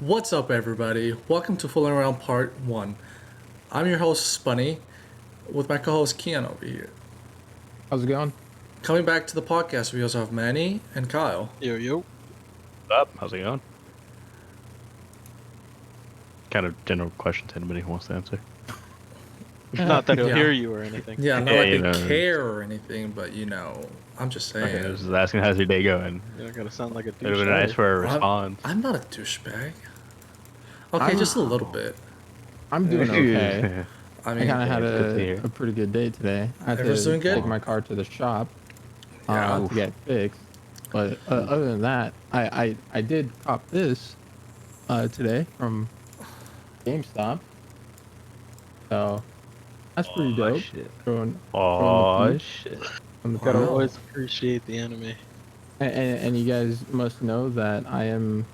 What's up, everybody? Welcome to Foolin Around Part 1. I'm your host, Spunny, with my co host, Kian over here. How's it going? Coming back to the podcast, we also have Manny and Kyle. Yo. Up? How's it going? Kind of general questions anybody wants to answer. Not that he'll Yeah. hear you or anything. Yeah, not Yeah, like you they know. care or anything, but I'm just saying. Okay, I was just asking how's your day going. You're not gonna sound like a It would have been douche. nice for a response. I'm not a douchebag. Okay, I'm- just a little bit. I'm doing okay. I I mean, kind of had good to hear. a pretty good day today. I had Everyone's to doing good? take my car to the shop Yeah. to get fixed. But other than that, I did cop this today from GameStop. So that's pretty Oh, dope. shit. Throwing Oh the shit. from the Wow. Gotta pedal. always appreciate the anime. And you guys must know that I'm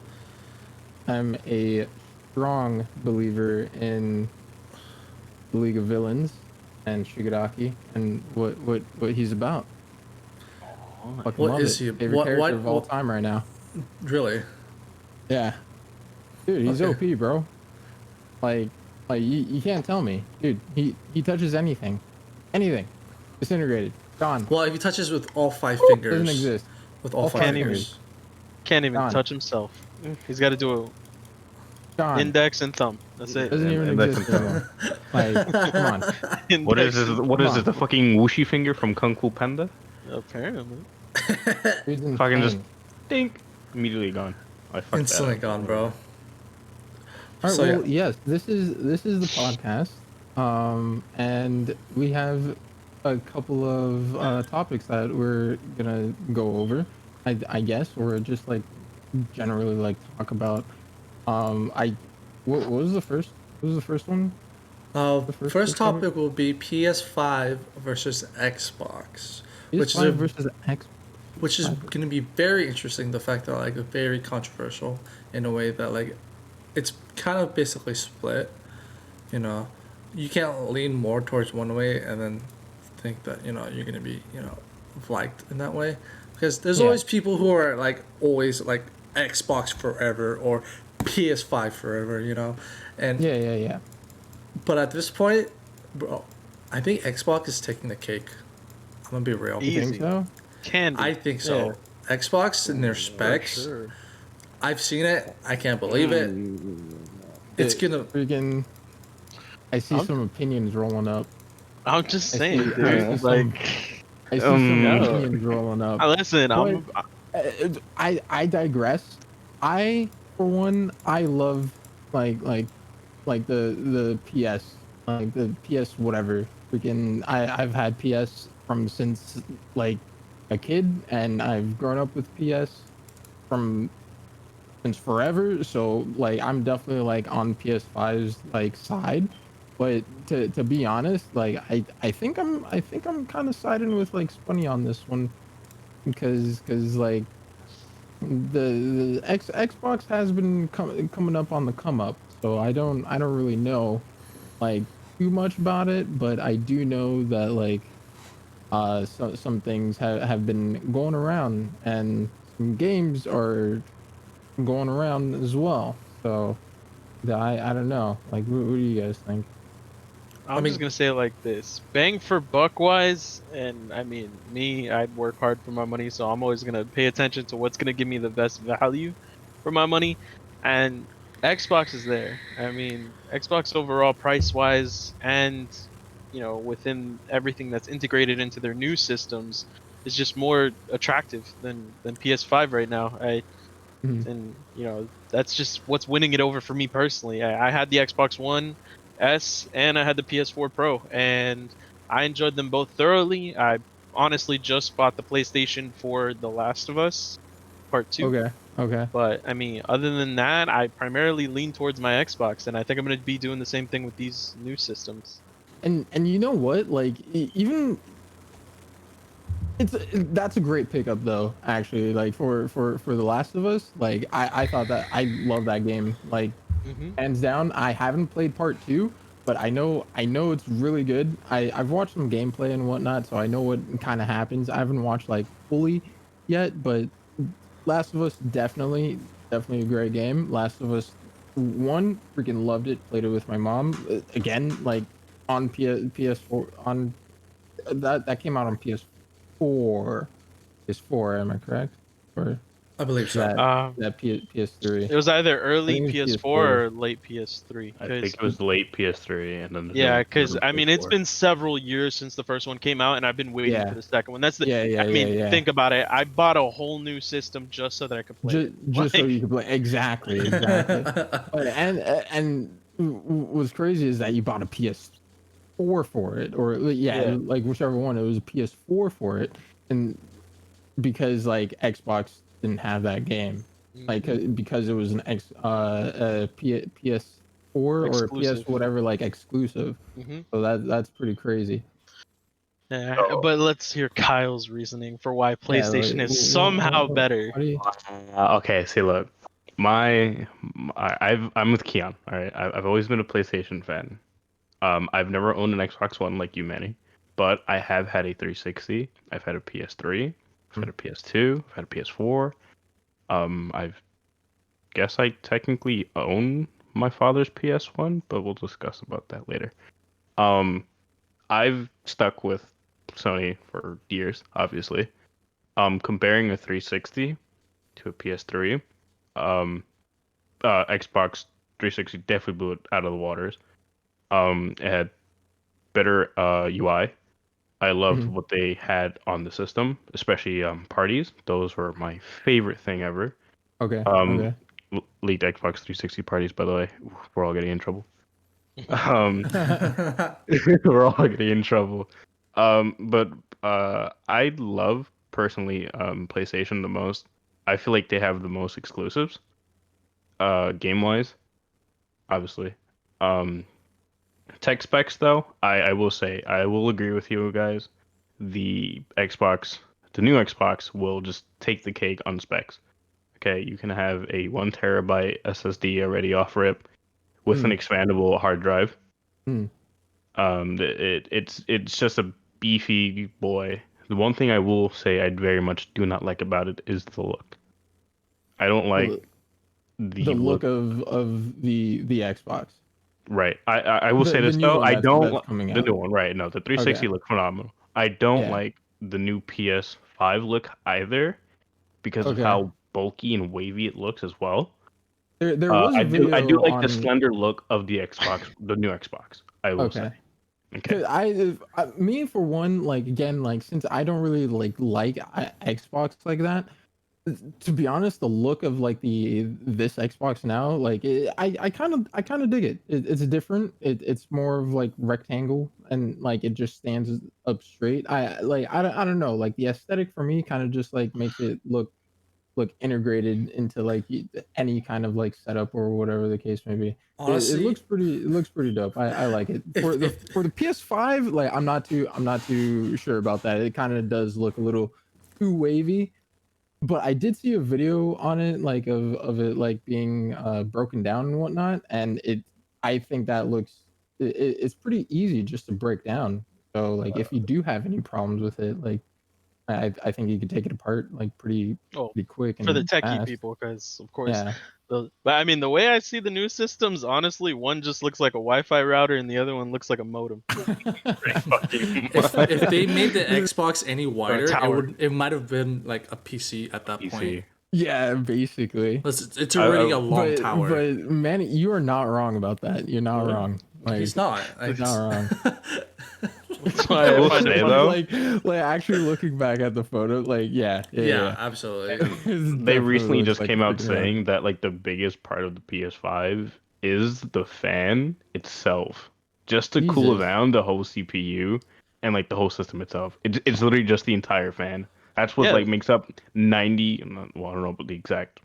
a strong believer in the League of Villains and Shigaraki and what he's about. Fucking What love is it. he- Favorite what- character what- of all time right now. Really? Yeah, dude, he's Okay. OP, bro. Like you can't tell me, dude. He touches anything, disintegrated, gone. Well, if he touches with all five Doesn't fingers. exist. With all All five five fingers. Can't even Gone. touch himself. He's got to do Gone. a index and thumb. That's it. Doesn't even And that's exist anymore. Like, come on. What is Index this? and What is Come this? The fucking whooshy finger from Kung Fu Panda? thumb. Apparently. Dude's Fucking just insane. dink, immediately gone. I fucked Instantly that up. gone, bro. All right, So, well, yes, this is the podcast, and we have a couple of topics that we're gonna go over. I guess, or just like generally like talk about. What was the first? What was the first one? The First topic? topic will be PS5 versus Xbox, which is PS5 a, versus X. which is going to be very interesting. The fact that very controversial in a way that it's kind of basically split. You know, you can't lean more towards one way and then think that you're going to be liked in that way, because there's Yeah. always people who are always Xbox forever or PS5 forever. And Yeah. but at this point, bro, I think Xbox is taking the cake. I'm gonna be real. You think Easy. so? Candy. I think so. Xbox and their specs. Sure. I've seen it. I can't believe it. It's gonna. Freaking. I see I'm- some opinions rolling up. I'm just I saying, see- dude. I see some- Like, I see some no. opinions rolling up. listen, I'm. I digress. I, for one, I love like the PS, like the PS whatever. Freaking, I've had PS from since like a kid, and I've grown up with PS from since forever. So like I'm definitely like on PS5's like side. But to be honest, like I think I'm kind of siding with like Spunny on this one, because like the Xbox has been coming up on the come up, so I don't really know like too much about it, but I do know that like some things have been going around, and some games are going around as well. So I don't know, like what do you guys think? I'm mean- just gonna say it like this: bang for buck wise, and I mean me, I'd work hard for my money, so I'm always gonna pay attention to what's gonna give me the best value for my money. And Xbox is there. I mean, Xbox overall price wise, and within everything that's integrated into their new systems, is just more attractive than PS5 right now. Mhm. And that's just what's winning it over for me personally. I had the Xbox One S and I had the PS4 Pro, and I enjoyed them both thoroughly. I honestly just bought the PlayStation for The Last of Us Part 2. Okay. But I mean, other than that, I primarily lean towards my Xbox, and I think I'm going to be doing the same thing with these new systems. And you know what? Like even that's a great pickup though. Actually, like for The Last of Us, like I thought that I love that game. Like hands down. I haven't played part 2, but I know it's really good. I've watched some gameplay and whatnot, so I know what kind of happens. I haven't watched like fully yet, but Last of Us definitely a great game. Last of Us one, freaking loved it. Played it with my mom. Again, like on PS4 on that came out on PS4. PS4, am I correct? Or I believe so. that Um, PS3? it was either I early think it's PS4 PS4. or late PS3. I think Because it was late PS3, and then the new yeah, one came out because on I mean, it's PS4. been several years since the first one came out, and I've been waiting for Yeah, the second one. That's the. yeah, yeah, I yeah, mean, yeah. think about it. I bought a whole new system just so that I could play it. Just so you Like, could play. Exactly, exactly. And what's crazy is that you bought a PS4 for it, or yeah, yeah. like whichever one. It was a PS4 for it, and because like Xbox didn't have that game, like Mhm. because it was an PS4 or PS Exclusive. whatever like exclusive. Hmm. So that's pretty crazy. Yeah, So, but let's hear Kyle's reasoning for why Yeah, like PlayStation is somehow better. what do you? okay, see, look, I'm with Keon. All right, I've always been a PlayStation fan. I've never owned an Xbox One like you, Manny, but I have had a 360. I've had a PS3. I've had a PS2. I've had a PS4. I guess I technically own my father's PS1, but we'll discuss about that later. Um, I've stuck with Sony for years, obviously. Comparing a 360 to a PS3, um, Xbox 360 definitely blew it out of the waters. It had better UI. I loved Mhm. what they had on the system, especially parties. Those were my favorite thing ever. Okay, Um, okay. leaked Xbox 360 parties, by the way, we're all getting in trouble. Um, we're all getting in trouble. But I love personally PlayStation the most. I feel like they have the most exclusives, game wise, obviously. Um, tech specs though, I will say I will agree with you guys. The Xbox, the new Xbox will just take the cake on specs. Okay, you can have a 1 terabyte SSD already off rip with an Mm, expandable hard drive. mm. It's just a beefy boy. The one thing I will say I very much do not like about it is the look. I don't The, like the the look look. of the Xbox, Right. I will say the this new though. one I don't that's coming the out. new one. Right. No, the Okay, 360 look phenomenal. I don't yeah. like the new PS5 look either because of Okay. how bulky and wavy it looks as well. There was a I do video like the on. slender look of the Xbox, the new Xbox. I will say. Okay. Okay. Cause me for one, like again, like since I don't really like Xbox like that. To be honest, the look of like this Xbox now, like I kind of dig it. It's different. It's more of like rectangle and like it just stands up straight. I don't know. Like the aesthetic for me kind of just like makes it look integrated into like any kind of like setup or whatever the case may be. It Honestly, looks pretty dope. I like it. For the PS5, like I'm not too sure about that. It kind of does look a little too wavy, but I did see a video on it, like of it like being broken down and whatnot, and I think that looks it's pretty easy just to break down. So like if you do have any problems with it, like I think you could take it apart like Oh, pretty quick for the and techie fast. people, because of course, Yeah. but I mean, the way I see the new systems, honestly, one just looks like a Wi-Fi router, and the other one looks like a modem Pretty fucking if they made the Xbox any or a wider, tower. it might have been like a PC at that point. PC. Yeah, basically. It's already I a long tower. But man, you are not wrong about that. You're not really? wrong. Like He's not. you're not wrong. That's I why I will find it say funny. though, Like actually looking back at the photo, like Yeah, yeah. absolutely. It they definitely recently looks just like came a out freaking rock. saying that like the biggest part of the PS5 is the fan itself, just to cool Jesus. down the whole CPU and like the whole system itself. It's literally just the entire fan. That's what Yeah. like makes up 90. Well, I don't know the exact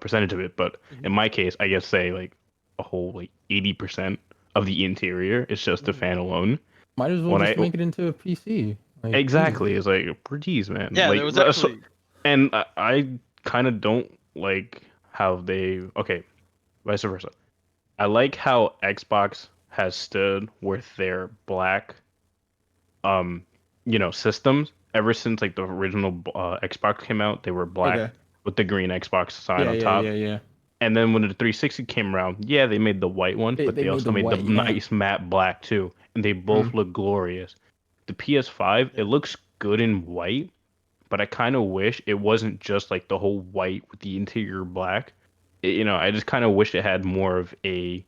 percentage of it, but in Mhm. my case, I guess say like a whole like 80% of the interior is just the Mhm. fan alone. Might as well When just I make it into a PC. Like Jesus. exactly, it's like, geez, man, Yeah, like there was so, actually. and I kind of don't like how they okay, vice versa. I like how Xbox has stood with their black um systems ever since like the original Xbox came out. They were black Okay. with the green Xbox sign Yeah, on yeah, top. yeah, yeah. And then when the 360 came around, yeah, they made the white one, but They they made also the made the white, yeah. nice matte black too, and they both Mhm. look glorious. The PS5, it looks good in white, but I kind of wish it wasn't just like the whole white with the interior black. I just kind of wish it had more of a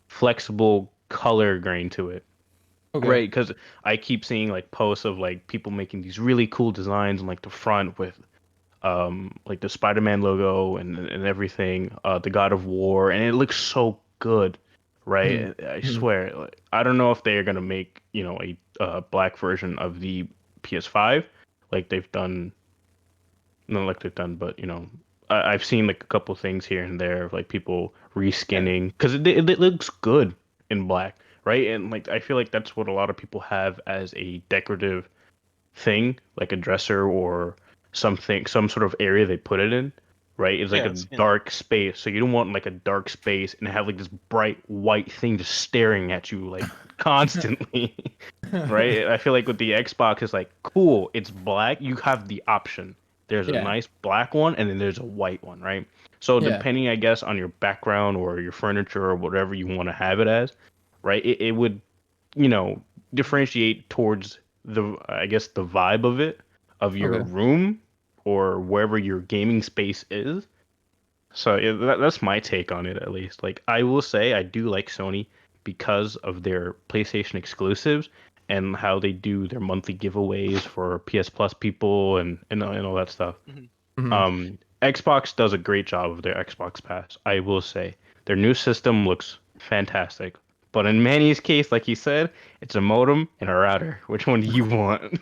flexible color grain to it. Okay. Right, because I keep seeing like posts of like people making these really cool designs on like the front with like the Spider-Man logo and everything, the God of War, and it looks so good, Mhm. right? I Mhm. swear, like, I don't know if they are gonna make a black version of the PS5 like they've done, not like they've done, but I've seen like a couple things here and there of like people Yeah. reskinning because it looks good in black, right? And like I feel like that's what a lot of people have as a decorative thing, like a dresser or something, some sort of area they put it in, right? It's like Yeah, a it's dark space. So you don't want like a dark space and have like this bright white thing just staring at you like constantly, right? I feel like with the Xbox, it's like, cool, it's black. You have the option. There's a Yeah. nice black one and then there's a white one, right? So Yeah. depending, I guess, on your background or your furniture or whatever you want to have it as, right? It would you know, differentiate towards the, I guess, the vibe of it, of your Okay. room or wherever your gaming space is. So yeah, that's my take on it, at least. Like, I will say I do like Sony because of their PlayStation exclusives and how they do their monthly giveaways for PS Plus people and all that stuff. Mhm. Mhm. Xbox does a great job of their Xbox Pass. I will say their new system looks fantastic. But in Manny's case, like he said, it's a modem and a router. Which one do you want?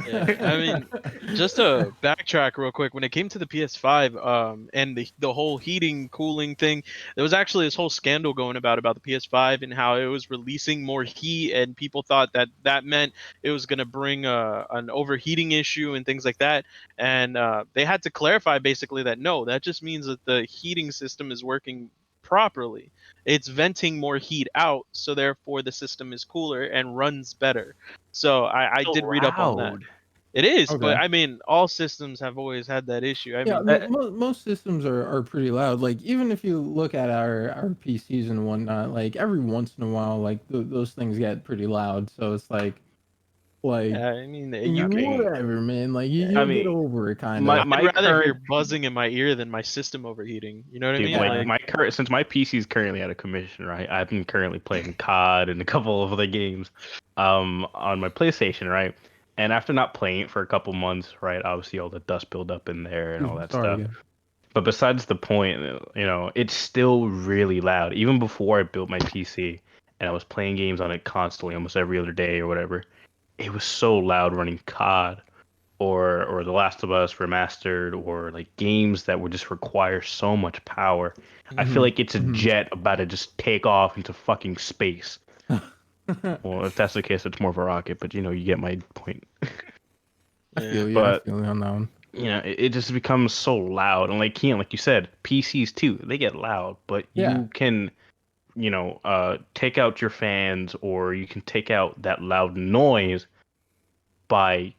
Yeah, I mean, just to backtrack real quick, when it came to the PS5, and the whole heating cooling thing, there was actually this whole scandal going about the PS5 and how it was releasing more heat, and people thought that that meant it was gonna bring an overheating issue and things like that. And they had to clarify basically that no, that just means that the heating system is working properly. It's venting more heat out, so therefore the system is cooler and runs better. So I So did read up on that. loud. It is, Okay. but I mean, all systems have always had that issue. I Yeah, mean, most systems are pretty loud. Like even if you look at our PCs and whatnot, like every once in a while, like those things get pretty loud. So it's like yeah, I mean, you I could. mean, whatever, man. Like Yeah, I you'll get mean, over it, kind my of. I'd my rather hear current buzzing in my ear than my system overheating. You know what I dude, mean? like Yeah. Like, my current since my PC is currently out of commission, right? I've been currently playing COD and a couple of other games, on my PlayStation, right? And after not playing it for a couple months, right? Obviously, all the dust build up in there and all that Sorry stuff. again. But besides the point, it's still really loud. Even before I built my PC and I was playing games on it constantly, almost every other day or whatever, it was so loud running COD or The Last of Us Remastered or like games that would just require so much power. I feel Hmm. like it's a Hmm. jet about to just take off into fucking space. Well, if that's the case, it's more of a rocket, but you get my point. I yeah, feel you. I But feel you on that one. it just becomes so loud, and like Kian, like you said, PCs too, they get loud, but Yeah. you can take out your fans or you can take out that loud noise by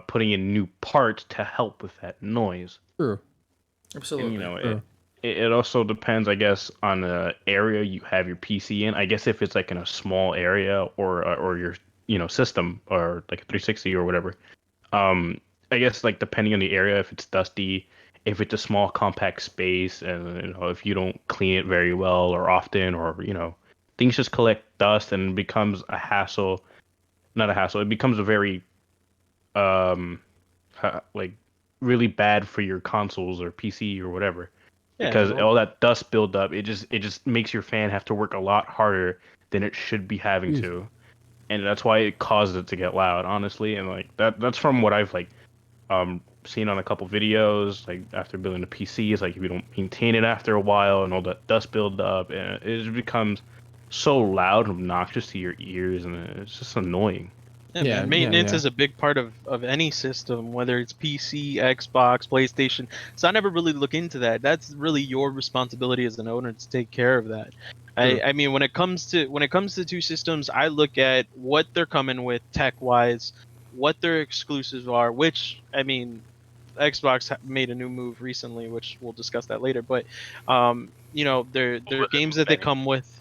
putting in new parts to help with that noise. True. And Absolutely. True. it also depends, I guess, on the area you have your PC in. I guess if it's like in a small area or your system or like a 360 or whatever. Um, I guess like depending on the area, if it's dusty, if it's a small compact space, and if you don't clean it very well or often, or things just collect dust and it becomes a hassle. Not a hassle. It becomes a very um like really bad for your consoles or PC or whatever yeah. because Well, all that dust buildup it just makes your fan have to work a lot harder than it should be having Jeez. to, and that's why it causes it to get loud, honestly. And like that's from what I've like seen on a couple videos, like after building a PC, is like if you don't maintain it after a while and all that dust build up, and it just becomes so loud and obnoxious to your ears, and it's just annoying. yeah, Yeah. man. Yeah. Maintenance Yeah. is a big part of any system, whether it's PC, Xbox, PlayStation. So I never really look into that. That's really your responsibility as an owner to take care of that. True. I mean, when it comes to two systems, I look at what they're coming with tech wise, what their exclusives are. Which I mean, Xbox made a new move recently, which we'll discuss that later. But you know, they're games that they come with.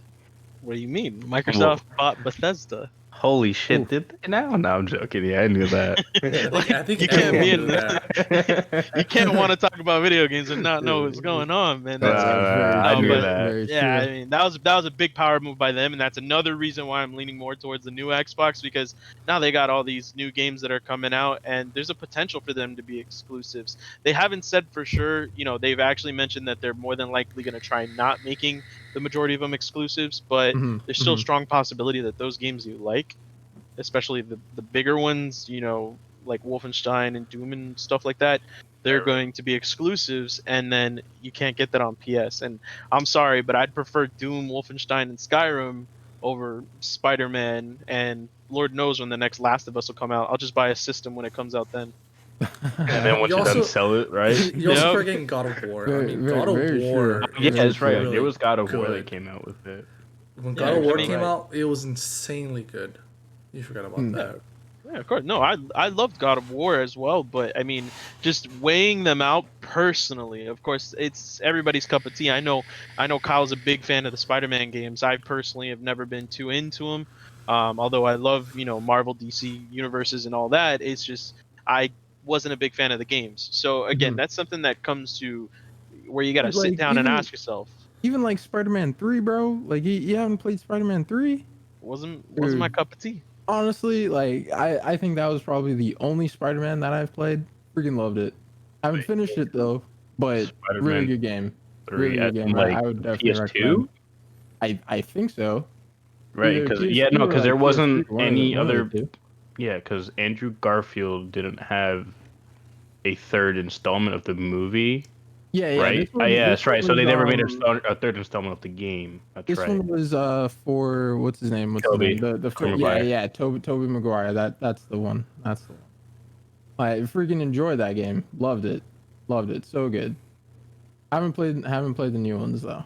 What do you mean? Well, Microsoft bought Bethesda. holy shit! Oof. Did they now? No, I'm joking. Yeah, I knew that. I think You can't everyone be knew in that. you can't want to talk about video games and not know what's going on, man. That's, That's that's very I no, knew true. but that. Very yeah, I true. mean that was a big power move by them, and that's another reason why I'm leaning more towards the new Xbox because now they got all these new games that are coming out, and there's a potential for them to be exclusives. They haven't said for sure, you know, they've actually mentioned that they're more than likely going to try not making the majority of them exclusives, but Mhm, there's still a mhm. strong possibility that those games you like, especially the bigger ones, you know, like Wolfenstein and Doom and stuff like that, they're going to be exclusives, and then you can't get that on PS. And I'm sorry, but I'd prefer Doom, Wolfenstein, and Skyrim over Spider-Man, and Lord knows when the next Last of Us will come out. I'll just buy a system when it comes out then. And then once You you're done, also sell it, right? you're also Yep. forgetting God of War. I Very, mean, very, God of very true. War Yeah, is Very that's right. true. There really was God of War that good. came out with it. When Yeah, God of I War mean, came out, it was insanely good. You forgot about Hmm. that. yeah, of course. No, I loved God of War as well, but I mean, just weighing them out personally. Of course, it's everybody's cup of tea. I know Kyle's a big fan of the Spider-Man games. I personally have never been too into them. Although I love, you know, Marvel, DC universes and all that. It's just I wasn't a big fan of the games. So again, Mhm. that's something that comes to where you got to Dude, sit like down and ask yourself. even like Spider-Man 3, bro. Like you haven't played Spider-Man 3? Wasn't my Dude, cup of tea. honestly, like I think that was probably the only Spider-Man that I've played. Freaking loved it. I haven't finished it though, but really Spider-Man good game. 3 Really good at game. I like would definitely recommend. PS2, I think so. right? Either Because yeah, no, PS2 or because there like PS3, wasn't any one of the other. two. Yeah, because Andrew Garfield didn't have a third installment of the movie, Yeah, yeah. right? This one, Yeah, this that's one right. So was they never made a third installment of the game. That's this right. one was for what's his name? What's his name? Toby, The Tobey yeah, Maguire. yeah. Toby Maguire. That's the one. That's the one. I freaking enjoyed that game. Loved it. Loved it. So good. Haven't played the new ones though.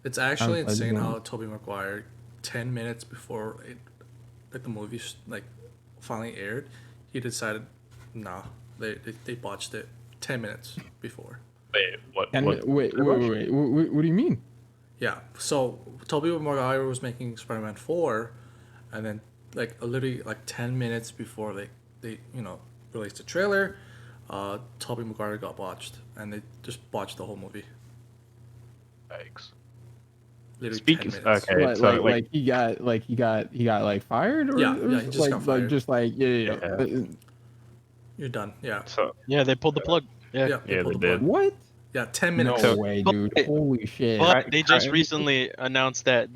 It's I haven't actually played the insane new how ones. Tobey Maguire, 10 minutes before it, like the movie, like finally aired, he decided, nah, they botched it. 10 minutes before. Wait, what? And What? what do you mean? Yeah. So Tobey Maguire was making Spider-Man 4, and then like literally like 10 minutes before they released the trailer, Tobey Maguire got botched, and they just botched the whole movie. Yikes. Literally Speaking. 10 minutes. Okay, so like He got like fired Yeah, he just got like fired. just like yeah. yeah. You're done. Yeah. So Yeah, they pulled the plug. Yeah. Yeah, they yeah, pulled they the did. plug. What? Yeah, 10 No minutes. So way, But, dude. Holy shit. but Cry, they just cry, recently announced that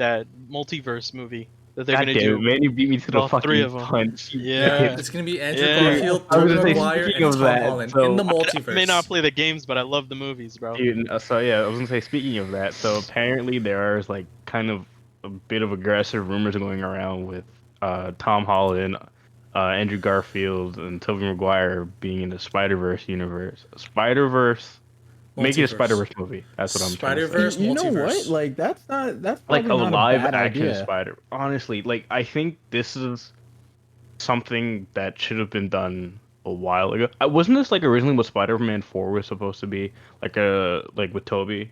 multiverse movie that they're God gonna damn it, do man! You beat me to the all three fucking of them. punch. You Yeah, Yeah, it's gonna be Andrew yeah. Garfield, I was Tobey gonna say, Maguire, speaking and of Tom that, Holland in the so I may not multiverse. play the games, but I love the movies, bro. dude, so yeah, I was gonna say, speaking of that, so apparently there is like kind of a bit of aggressive rumors going around with Tom Holland, Andrew Garfield, and Tobey Maguire being in the Spider-Verse universe. Spider-Verse, making a Multiverse. Spider-Verse movie. That's what I'm trying to say. Spider-Verse, You know what? multiverse. Like that's Like probably a not a live bad action idea. Spider. Honestly, like I think this is something that should have been done a while ago. Wasn't this like originally what Spider-Man 4 was supposed to be? Like with Toby?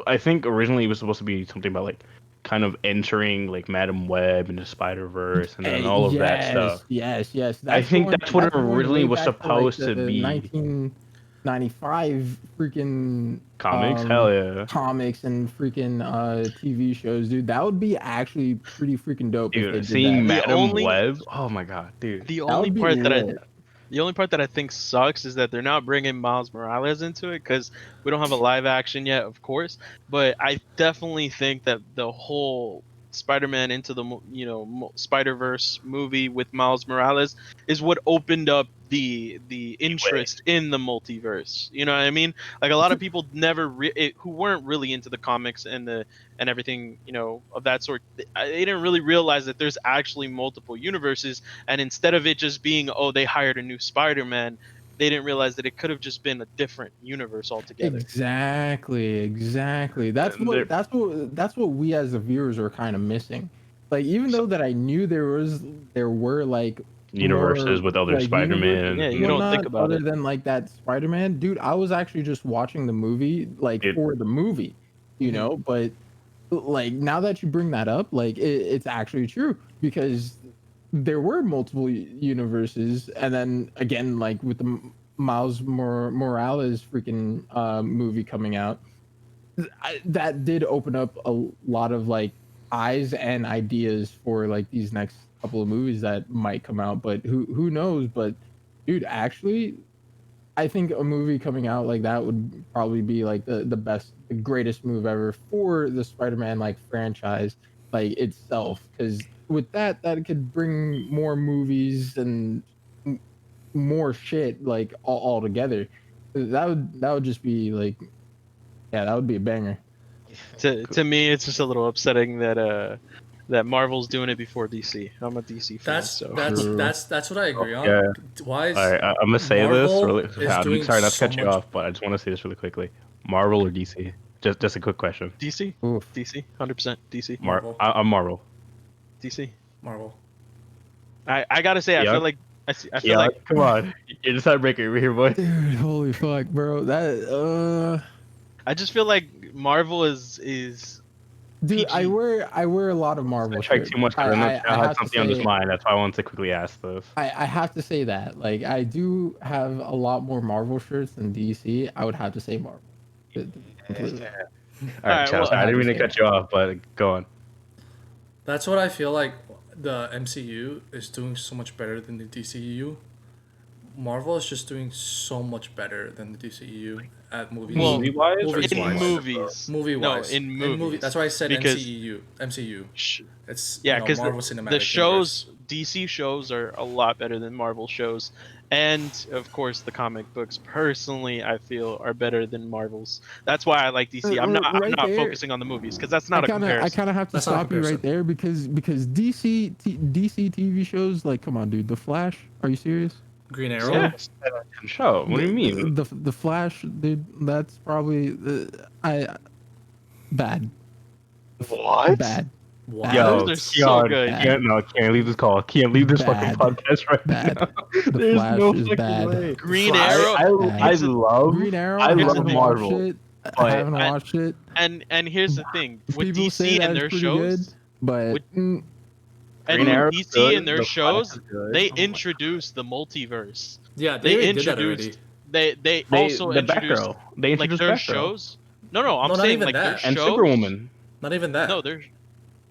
I think originally it was supposed to be something about like kind of entering like Madam Web into Spider-Verse and then all of that stuff. Yes. I That's think going. that's what it That's going originally way was back to like supposed the to be. 1995 freaking Comics? Hell yeah. comics and freaking TV shows, dude. That would be actually pretty freaking dope if they Dude, did seeing that. The Madam only Web, oh my god, dude. the That only would be part that I lit. the only part that I think sucks is that they're not bringing Miles Morales into it because we don't have a live action yet, of course. But I definitely think that the whole Spider-Man into the Spider-Verse movie with Miles Morales is what opened up the Anyway, interest in the multiverse. You know what I mean? Like a lot of people who weren't really into the comics and everything, of that sort. They didn't really realize that there's actually multiple universes, and instead of it just being, oh, they hired a new Spider-Man, they didn't realize that it could have just been a different universe altogether. Exactly. That's and what there, we as the viewers are kind of missing. Like even so, though that I knew there were like universes with other like universe Spider-Man. Yeah, you and don't think whatnot, about other it. than like that Spider-Man, dude. I was actually just watching the movie like It, for the movie, you Mhm. know. But like now that you bring that up, like it's actually true because there were multiple universes, and then again, like with the Miles Morales freaking movie coming out, that did open up a lot of like eyes and ideas for like these next couple of movies that might come out. But who knows? But dude, actually, I think a movie coming out like that would probably be like the best, the greatest move ever for the Spider-Man like franchise, like itself. Because with that, that could bring more movies and more shit like all together. That would just be like, yeah, that would be a banger. To me, it's just a little upsetting that that Marvel's doing it before DC. I'm a DC fan, That's so that's True. that's that's what I agree on. yeah. Why All is right, I'm gonna say this Marvel really. is I'm doing sorry not to so cut you much? off, but I just want to say this really quickly. Marvel or DC? Just a quick question. DC, Oof. DC, 100% DC, Marvel, I'm Marvel. DC. Marvel. I gotta say, I Yeah, feel like I feel yeah. like Come on, you're the tiebreaker over here, boy. Dude, holy fuck, bro. I just feel like Marvel is Dude, PG. I wear a lot of I Marvel tried shirts. too much because I I had have to something on this say mind. That's why I wanted to quickly ask this. I have to say that. Like I do have a lot more Marvel shirts than DC. I would have to say Marvel. To be completely honest. All All right, right, Chaz. well, I I have didn't to mean to say cut Marvel. you off, but go on. That's what I feel like the MCU is doing so much better than the DCEU. Marvel is just doing so much better than the DCEU at movies. well, Movie wise or Movies in game wise. wise, bro? movies, Movie no, wise. in In movie movies, that's why I said because MCEU. MCU. sh- It's yeah, because Marvel the Cinematic Universe. shows, DC shows are a lot better than Marvel shows, and of course the comic books. Personally, I feel are better than Marvel's. That's why I like DC. I'm Right not there, focusing on the movies because that's not a I comparison. kind of have to That's not a stop you right comparison. there because DC TV shows, like, come on, dude, The Flash. Are you serious? Green Arrow. Yeah, Yes, 10 show. What do you mean? The Flash, dude. That's probably I bad, What? bad, bad, those Yo, are What? so Keon, good. bad, can't leave this call. Can't leave this fucking bad, podcast right bad. now. The There's Flash no is fucking bad. way. The Green Flash. Arrow. Bad. Green Arrow, I I Here's the love haven't thing. watched Marvel, it. I but haven't watched it. And here's the thing with People say DC that and it's their pretty good, shows, but with and Green with Arrow's DC and good. their The Flash shows, is good. they Oh my god. introduced the multiverse. Yeah, they They already did that already. introduced they also The introduced Batgirl. They like introduced their Batgirl shows. No, I'm No, not saying even like their that. and shows. Superwoman. Not even No, that.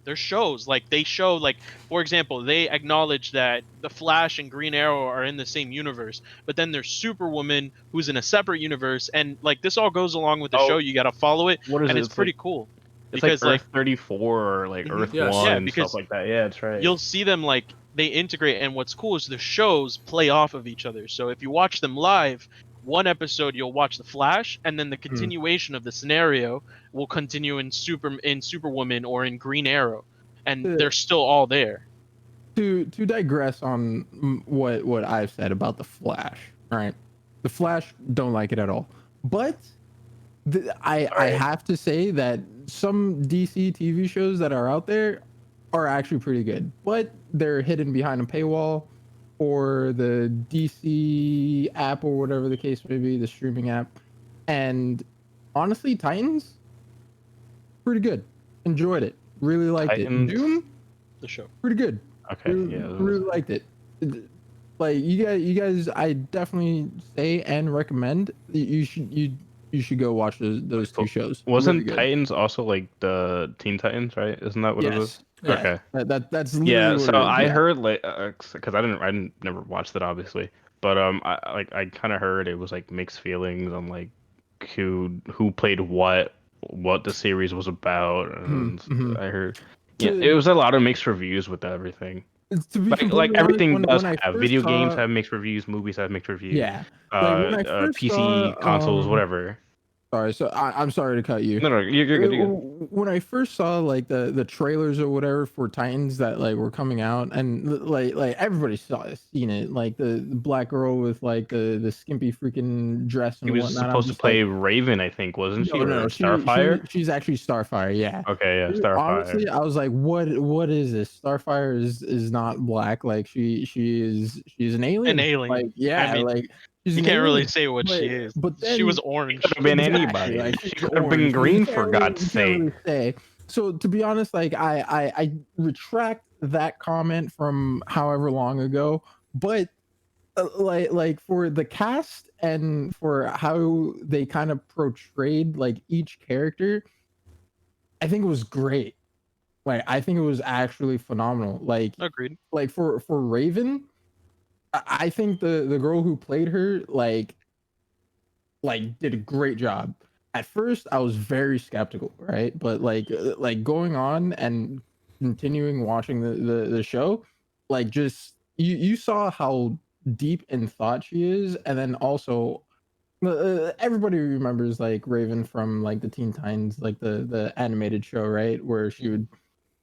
their shows like they show like for example they acknowledge that the Flash and Green Arrow are in the same universe, but then there's Superwoman who's in a separate universe, and like this all goes along with the show. Oh, You got to follow it, what is and it? it's pretty cool It's like because like Earth 34 or like Earth Yes. 1 yeah, and stuff because like that. Yeah, that's right. you'll see them like they integrate, and what's cool is the shows play off of each other. So if you watch them live, one episode you'll watch the Flash, and then the Hmm. continuation of the scenario will continue in Superwoman or in Green Arrow, and Uh, they're still all there. to digress on what I've said about the Flash, right? The Flash don't like it at all, but I Alright. have to say that some DC TV shows that are out there are actually pretty good, but they're hidden behind a paywall or the DC app or whatever the case may be, the streaming app. And honestly, Titans, pretty good. Enjoyed it. Really liked it. Titans. Doom, The show. pretty good. Okay, Really, yeah. really liked it. Like you guys, I definitely say and recommend you should go watch those two Cool. shows. Really Wasn't good. Titans also like the Teen Titans, right? Isn't that what it was? Yes, Yeah. yes. Okay. That's literally Yeah, what so it is. I Yeah. heard like because I didn't never watched it obviously, but I kind of heard it was like mixed feelings on like who played what the series was about, and Mm-hmm. I heard yeah, it To was a lot of mixed reviews with everything. to be Like completely honest, everything does when I have. first Video games saw, have mixed reviews, movies have mixed reviews, yeah, like when I first saw PC, consoles, whatever. Sorry, so I'm sorry to cut you. No, no, you're good. You're good. When I first saw like the trailers or whatever for Titans that like were coming out, and like everybody seen it, like the black girl with like the skimpy freaking dress He and was whatnot. I'm supposed to just like, play Raven, I think, wasn't she, no, or no, Starfire? she's actually Starfire. Yeah. Okay, yeah, Dude, Starfire. honestly, I was like, what is this? Starfire is not black. Like she's an An alien. Like alien. I yeah, mean, like she's you an can't really alien. say what she But is. but She was then She could orange. have been exactly anybody. like She she's could have been orange. You green, can't for really God's you can't sake. really say. So to be honest, like I retract that comment from however long ago, but like for the cast and for how they kind of portrayed like each character, I think it was great. Like I think it was actually phenomenal. Agreed. Like for Raven, I think the girl who played her did a great job. At first, I was very skeptical, right? But like going on and continuing watching the show, like just you saw how deep in thought she is, and then also everybody remembers like Raven from like the Teen Titans, like the animated show, right? Where she would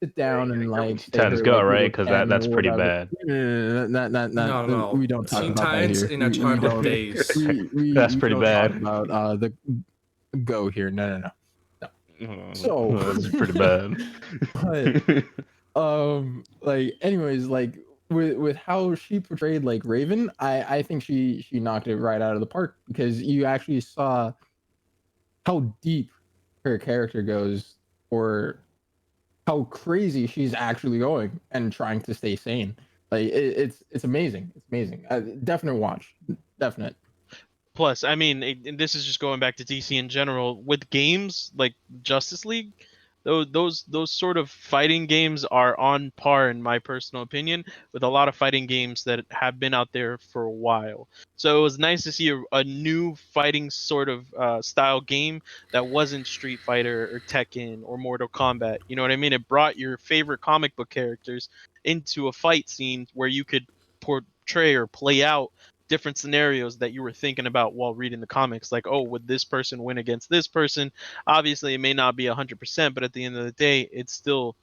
sit down and like Teen say Titans her Go, like right? little Because chant that's or pretty whatever. bad. Not, No, no. we don't talk Teen about that Titans here. in our We childhood don't days. That's we pretty don't talk bad. about the go here. No. So, That's pretty bad. but like anyways, like with how she portrayed like Raven, I think she knocked it right out of the park because you actually saw how deep her character goes or how crazy she's actually going and trying to stay sane. Like it's amazing. It's amazing. Definite watch. Definite. Plus, I mean, and this is just going back to DC in general with games like Justice League. Those sort of fighting games are on par, in my personal opinion, with a lot of fighting games that have been out there for a while. So it was nice to see a new fighting sort of style game that wasn't Street Fighter or Tekken or Mortal Kombat. You know what I mean? It brought your favorite comic book characters into a fight scene where you could portray or play out different scenarios that you were thinking about while reading the comics, like, oh, would this person win against this person? Obviously it may not be 100%, but at the end of the day it's still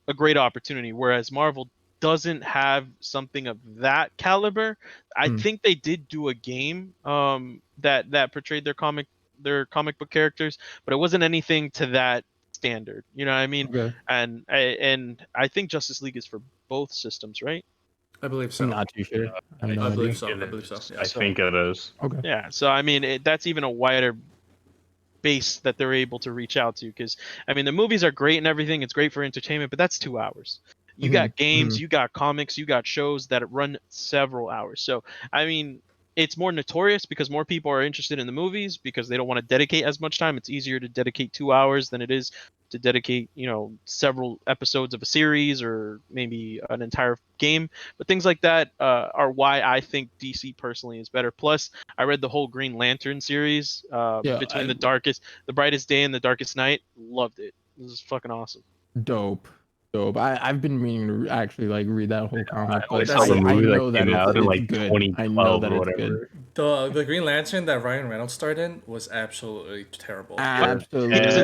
a great opportunity, whereas Marvel doesn't have something of that caliber. I Mm, think they did do a game that portrayed their comic book characters, but it wasn't anything to that standard, you know what I mean? okay. And I think Justice League is for both systems, right? I believe I'm so. not too sure. I have I no I believe idea. think so. it I believe so. is. Yeah. I So think it is. Okay. yeah, so I mean that's even a wider base that they're able to reach out to, because I mean the movies are great and everything, it's great for entertainment, but that's 2 hours. You Hmm. got games, you got comics, you got shows that run several hours. So I mean it's more notorious because more people are interested in the movies because they don't want to dedicate as much time. It's easier to dedicate 2 hours than it is to dedicate, several episodes of a series or maybe an entire game. But things like that are why I think DC personally is better. Plus, I read the whole Green Lantern series, Yeah. between the brightest day and the darkest night. Loved it. This is fucking awesome. Dope. Dope. I've been meaning to actually like read that whole I comic, only but saw That's the I movie that know that came out in it's like good. I know 2012 that or it's good. whatever. The Green Lantern that Ryan Reynolds starred in was absolutely terrible. He doesn't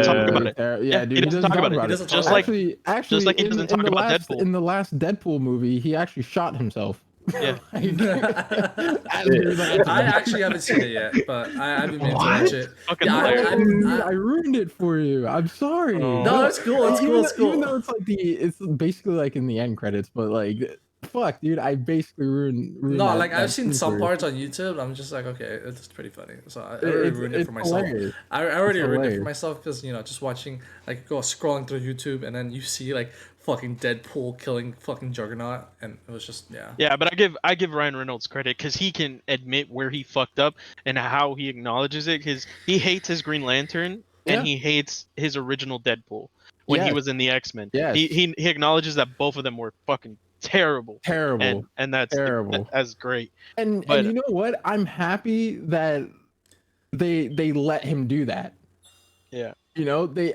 talk about Absolutely. it. Yeah, Yeah, he dude, he doesn't doesn't talk talk about it. He about it. doesn't talk Just about like it. just Actually, like he doesn't talk in the about last Deadpool. Deadpool movie, he actually shot himself. Yeah. Like, as Yeah. Green I Lantern. actually haven't seen it yet, but I've been meaning to watch What? it. Fucking Yeah, hilarious. Dude, I ruined it for you. I'm sorry. no, Oh, No, it's cool. It's cool. even It's even cool. though it's like it's basically like in the end credits, but like, fuck, dude, I basically ruined No, like I've that seen scene some for you. parts on YouTube. I'm just like, okay, it's pretty funny. So I already ruined it It's for myself. hilarious. I It's already ruined it for hilarious. myself because just watching like go scrolling through YouTube and then you see like fucking Deadpool killing fucking Juggernaut and it was just yeah. yeah, but I give Ryan Reynolds credit because he can admit where he fucked up and how he acknowledges it. Because he hates his Green Lantern and Yeah. he hates his original Deadpool when he Yes. was in the X-Men. He Yes. he, he acknowledges that both of them were fucking terrible, Terrible. and Terrible. that's great. And But you know what? I'm happy that they let him do that. yeah,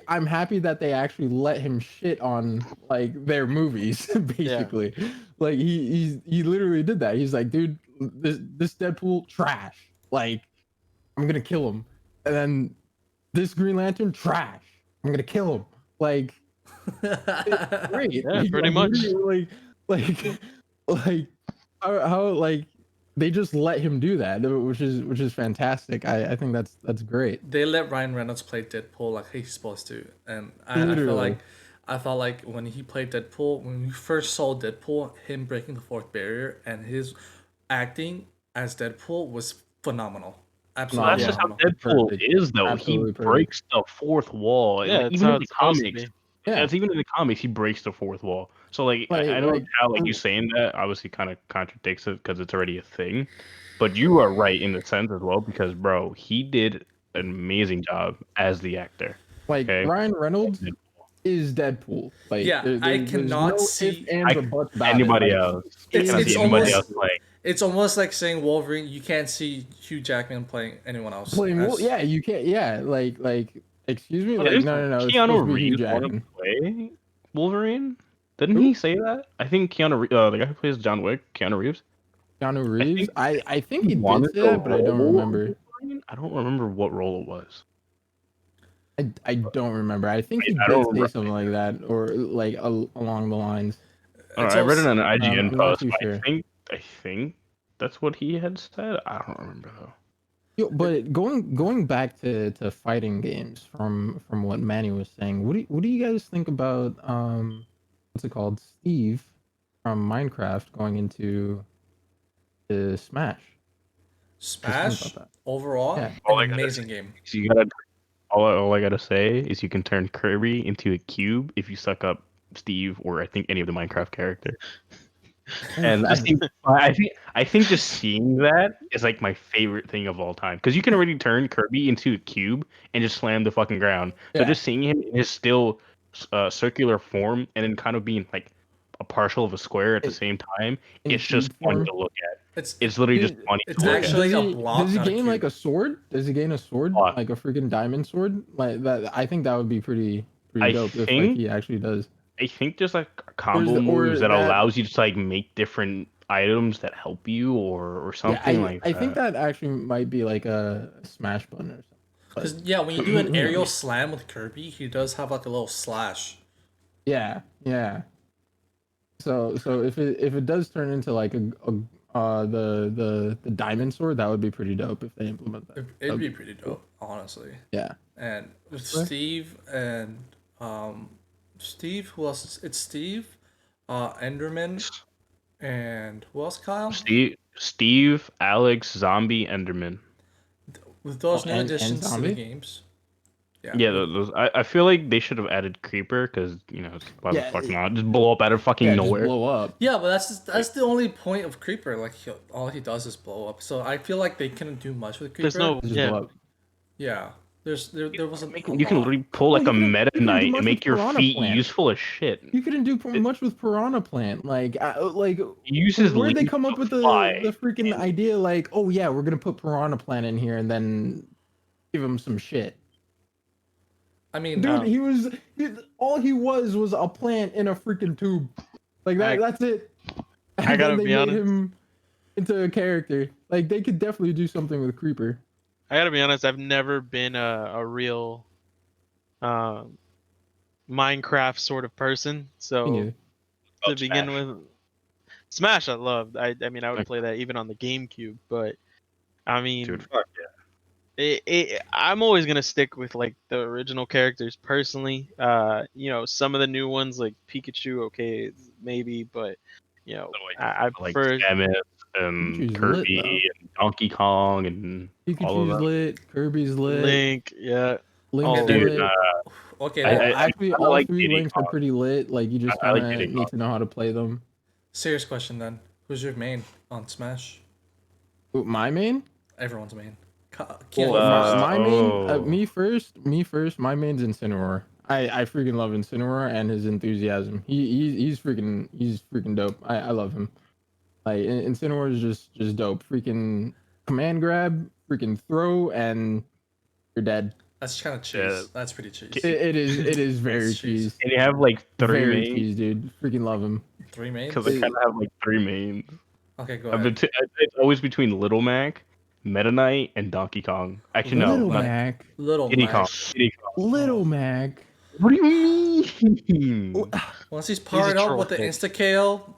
I'm happy that they actually let him shit on like their movies yeah, basically. Like he literally did that. He's like, dude, this Deadpool trash. Like I'm gonna kill him. And then this Green Lantern trash. I'm gonna kill him. Like it's great. Yeah, Like, pretty what much. do you- like, like how like they just let him do that, which is fantastic. I think that's great. They let Ryan Reynolds play Deadpool like he's supposed to, and I feel Literally. like I felt like when he played Deadpool, when we first saw Deadpool, him breaking the fourth barrier and his acting as Deadpool was phenomenal, Well, No, absolutely that's yeah, just how phenomenal. Deadpool perfect. is, though. He Absolutely perfect. breaks the fourth wall, and Yeah, like it's even how in the it's supposed to comics, be. Yeah, even in the comics, he breaks the fourth wall. So like, I like know like how like you saying that obviously kind of contradicts it because it's already a thing, but you are right in the sense as well because bro, he did an amazing job as the actor. Okay, Ryan Reynolds is Deadpool. Like Yeah, I there's cannot no ifs, see. ands, I or buts about it. anybody Like else, I It's cannot is see it's anybody almost else playing. it's almost like saying Wolverine. You can't see Hugh Jackman playing anyone else. playing. As Yeah, you can't. Yeah, like excuse me. Like Didn't no. It's supposed to Keanu be Hugh Reeves want to Jackman. play Wolverine? Didn't he Who? say that? I think the guy who plays John Wick, Keanu Reeves. Keanu I Reeves. think I think he he did wanted say the that, but I don't role of remember. Wolverine. I don't remember what role it was. I don't remember. I think he I don't did say remember. something like that, or like along the lines. I don't it's know. I read it also on an IGN I'm not post, too but sure. I think that's what he had said. I don't remember though. Yo, but going back to fighting games from what Manny was saying, what do you guys think about what's it called, Steve from Minecraft going into the Smash? What do you think about Smash that? overall Yeah, an All I gotta say amazing game. is all I gotta say is you can turn Kirby into a cube if you suck up Steve or I think any of the Minecraft characters. And I think just seeing that is like my favorite thing of all time because you can already turn Kirby into a cube and just slam the fucking ground. So yeah. just seeing him in his still circular form and then kind of being like a partial of a square at the In, same time, in it's just cube funny form. to look at. It's It's literally just Dude, funny it's to look at. actually a does block, he not a gain like cube. a sword? Does he gain a sword, Uh, like a freaking diamond sword? Like that, I think that would be pretty I dope if like think he actually does. I think there's like combo Or moves that that. allows you to like make different items that help you or Yeah, something like I think that. that actually might be like a smash button or something. But Because yeah, when you do an who aerial knows? slam with Kirby, he does have like a little slash. Yeah. So if it does turn into like the diamond sword, that would be pretty dope if they implement that. That It'd would be be pretty cool. dope, honestly. Yeah. And with Right. Steve and um, Steve, who else? It's Steve, Enderman, and who else? Kyle. Steve, Alex, Zombie, Enderman. With Oh, those new and additions to the zombie. games, yeah, Yeah, with those, I feel like they should have added Creeper because why the Yeah, fuck not? Just blow up out of fucking yeah. Just nowhere. blow up. yeah, but that's Like, the only point of Creeper. Like all he does is blow up. So I feel like they couldn't do much with There's Creeper. no, Just yeah. blow up. Yeah, there wasn't a you can lot. literally pull Well, like a Meta you couldn't do Knight and much with make your Piranha feet Plant. useful as shit. You couldn't do It much with Piranha Plant. Like uses where'd they leaf come up to with fly. the freaking idea? Like, oh yeah, we're gonna put Piranha Plant in here and then give him some shit. I mean, Dude, all he was a plant in a freaking tube. Like I that's it. I And then gotta they be made honest. him into a character. Like they could definitely do something with Creeper. I gotta be honest. I've never been a real um Minecraft sort of person. Me So neither. to Oh, begin Smash. with, Smash I loved. I mean I would Like, play that even on the GameCube. But I dude, mean, fuck I'm always gonna stick with like the original characters personally. Some of the new ones like Pikachu, okay, maybe, but I like prefer. Samus and Pikachu's lit though. Kirby and Donkey Kong and all of Pikachu's them. lit. Kirby's lit. Link, yeah. Link's okay, All of then them. Dude, lit. okay I then. Actually, kind of all like three Diddy links are Kong. pretty lit. Like you just I kind like of Diddy need Kong. to know how to play them. Serious question then. Who's your main on Smash? Ooh, my main? Everyone's main. Well, Keanu first. my main, Oh, me first. My main's Incineroar. I freaking love Incineroar and his enthusiasm. He's freaking dope. I love him. Like Incineroar is just dope. Freaking command grab, freaking throw, and you're dead. That's kind of yeah. cheese. That's pretty cheese. Can It is That's very cheese. cheese. you have like three Very mains? cheese, dude. Freaking love him. Three Because I mains. kind It, of have like three mains. Okay, go ahead. It's always between Little Mac, Meta Knight, and Donkey Kong. Actually, no, Little Little not Mac. Little Diddy Mac. Kong. Diddy Kong. Little Mac. What do you mean? Once he's He's a powered up troll with the pick. insta KO,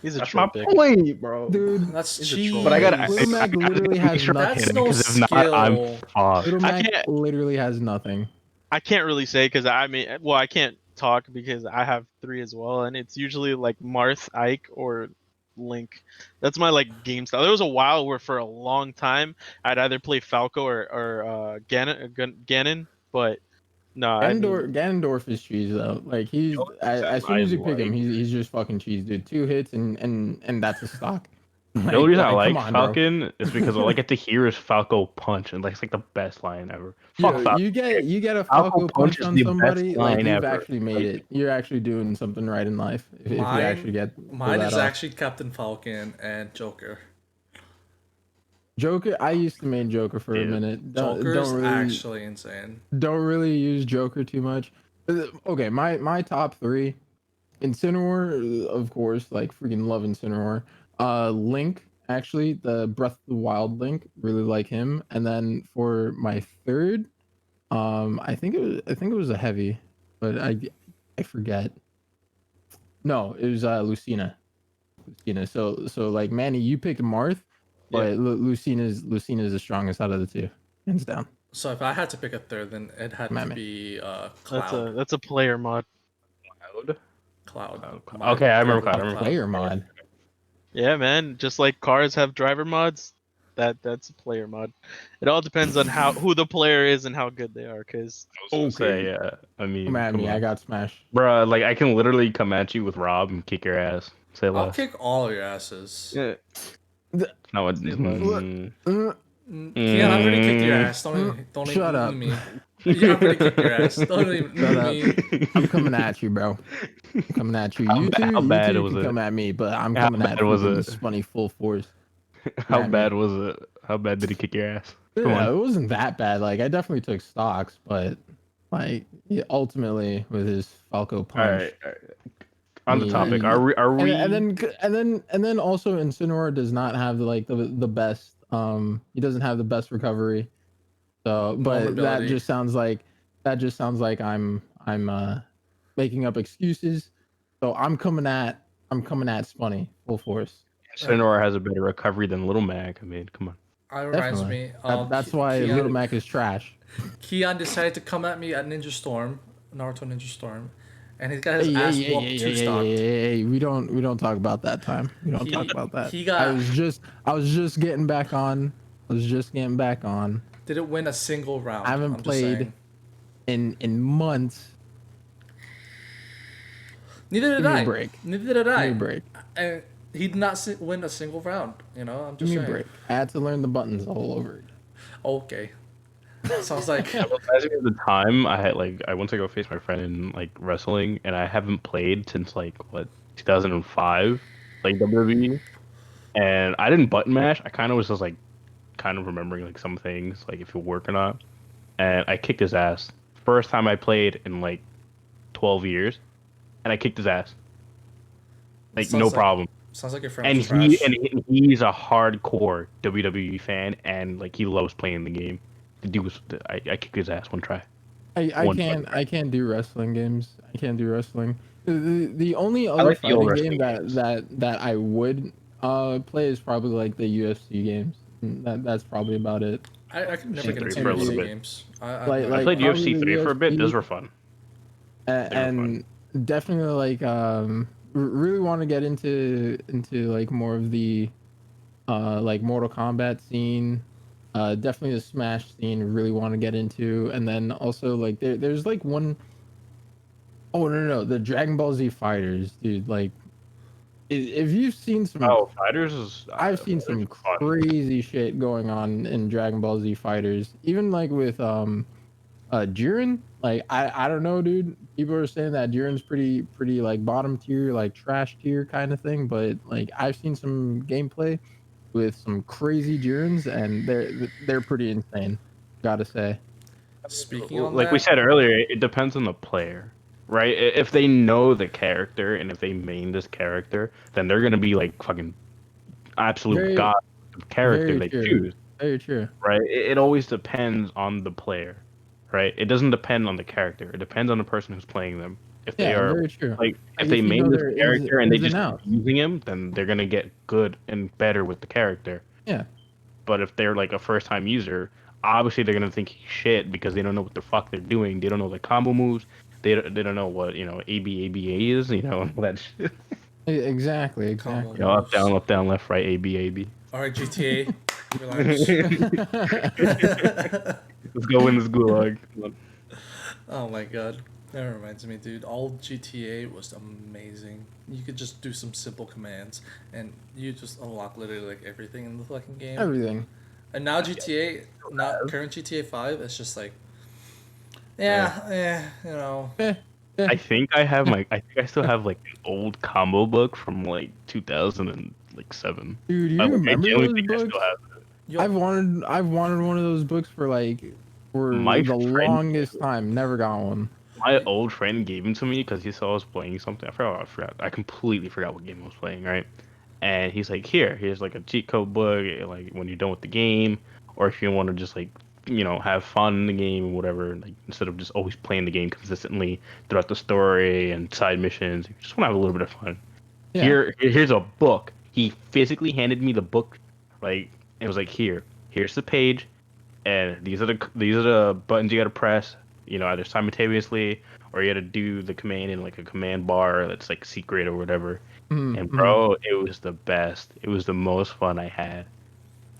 He's a That's troll my pick. point, bro. Dude, that's He's a cheese. troll. But I gotta. Little Mac literally has make sure I That's hit him, no because if not, I'm skill. fucked. Little I Mac can't. literally has nothing. I can't really say because I mean, well, I can't talk because I have 3 as well, and it's usually like Marth, Ike, or Link. That's my like game style. There was a while where for a long time I'd either play Falco or Ganon, but no, I mean, Ganondorf is cheese though. Like he's as soon I as you pick him, like. he's just fucking cheese, dude. 2 hits and that's a stock. The only reason I Come like on, bro. Falcon is because all I get to hear is Falco Punch, and that's like the best line ever. Fuck Yo, Falco. you get a Falco Falco Punch punch is on the best somebody, like line you've ever. actually made it. You're actually doing something right in life if you actually Mine, pull mine that is off. actually Captain Falcon and Joker. Joker, I used to main Joker for a Yeah. minute. Joker's actually insane. Don't really use Joker too much. Okay, my top 3: Incineroar, of course, like freaking love Incineroar. Link, actually, the Breath of the Wild Link, really like him. And then for my third, I think it was a heavy, but I forget. No, it was Lucina. Lucina. So like Manny, you picked Marth, yeah. but Lucina's the strongest out of the two, hands down. So if I had to pick a third, then it had to Mammy. be That's Cloud. a player mod. Cloud. Okay, I remember third Cloud. would I be remember Player mod. Yeah, man. Just like cars have driver mods, that's a player mod. It all depends on who the player is and how good they are. Cause I was gonna say, yeah. I Come mean, at come me, I on, got smashed. bruh. Like I can literally come at you with Rob and kick your ass. Say I'll less. kick all your asses. yeah, No, it, say less. Keon, I've already kicked your ass. Don't Shut even up. me. Yeah, I've already kicked your ass. Don't even Shut up. me. I'm coming at you, bro. I'm coming at you. How You bad two was can it? come at me, but I'm How coming at bad was freaking it? Spunny full force. How At me. bad was it? How bad did he kick your ass? Come Yeah, on. it wasn't that bad. Like I definitely took stocks, but like ultimately with his Falco punch, All right. On the topic, he, are we? and then also Incineroar does not have like the best he doesn't have the best recovery. So No but mobility. that just sounds like I'm making up excuses. So I'm coming at Spunny full force. Sonora has a better recovery than Little Mac. I mean, come on. That reminds Definitely. me. That's why Little Mac is trash. Keon decided to come at me at Ninja Storm, Naruto Ninja Storm, and he's got his Hey, ass whooped two stocked. hey, we don't talk about that time. We don't talk about that. He got. I was just getting back on. I was just getting back on. Didn't win a single round. I haven't I'm played Just in months. Neither did Give me I. a break. Neither did Give I. me a break. And he did not win a single round. You know, I'm Give just me a saying. break. I had to learn the buttons all over again. Okay. Sounds like Reminds me of the time I went to go face my friend in like wrestling, and I haven't played since like what 2005, like WWE, and I didn't button mash. I kind of was just like kind of remembering like some things, like if it work or not, and I kicked his ass. First time I played in like 12 years, and I kicked his ass. Like sounds no like- problem. sounds like your friend And was trash. he's a hardcore WWE fan, and like he loves playing the game. The dude was I kicked his ass one try. I can't do wrestling games. I can't do wrestling. The only other like the old fighting game wrestling that I would play is probably like the UFC games. That's probably about it. I could never get UFC3 into for a little UFC bit. games. Like I played probably UFC the 3 for a bit. Those UFC, were fun. and definitely like really want to get into like more of the like Mortal Kombat scene. Definitely the Smash scene. Really want to get into, and then also like there's like one oh no, the Dragon Ball Z fighters, dude. Like, if you've seen some, Oh, fighters is. I've seen some fun. crazy shit going on in Dragon Ball Z fighters. Even like with Jiren. Like I don't know, dude. People are saying that Jiren's pretty like bottom tier, like trash tier kind of thing. But like I've seen some gameplay with some crazy Jirens, and they're pretty insane. Gotta say. Speaking on Like that, we said earlier, it depends on the player, right? If they know the character and if they main this character, then they're gonna be like fucking absolute Very god character Very they true. choose, Very true. right? It always depends on the player, right? It doesn't depend on the character. It depends on the person who's playing them. If they Yeah, are very true. like, if Like they if you main know this their character and they ins and just keep outs. using him, then they're gonna get good and better with the character. Yeah. But if they're like a first time user, obviously they're gonna think he's shit because they don't know what the fuck they're doing. They don't know the combo moves. They don't know what ABA is. All that shit. Exactly. Combo Exactly. moves. Up, down, left, right, AB. All right, GTA, relax. Let's go in this gulag. Come on. Oh my god. That reminds me, dude. All GTA was amazing. You could just do some simple commands, and you just unlock literally like everything in the fucking game. Everything. And now GTA, not current GTA 5, it's just like, Yeah. yeah. Eh, eh. I think I still have like an old combo book from like 2007. Dude, I you remember genuinely those think I books? still have it. Yo, I've wanted one of those books for My the friend, longest time. Never got one. my old friend gave them to me because he saw I was playing something. I forgot. I completely forgot what game I was playing, right? And he's like, here's like a cheat code book, like when you're done with the game, or if you want to just like, have fun in the game or whatever, like instead of just always playing the game consistently throughout the story and side missions, you just want to have a little bit of fun. Yeah. Here's a book. He physically handed me the book, like, it was like, here's the page, and these are the buttons you gotta press, either simultaneously or you gotta do the command in like a command bar that's like secret or whatever. And Mm-hmm. bro, it was the best. It was the most fun I had.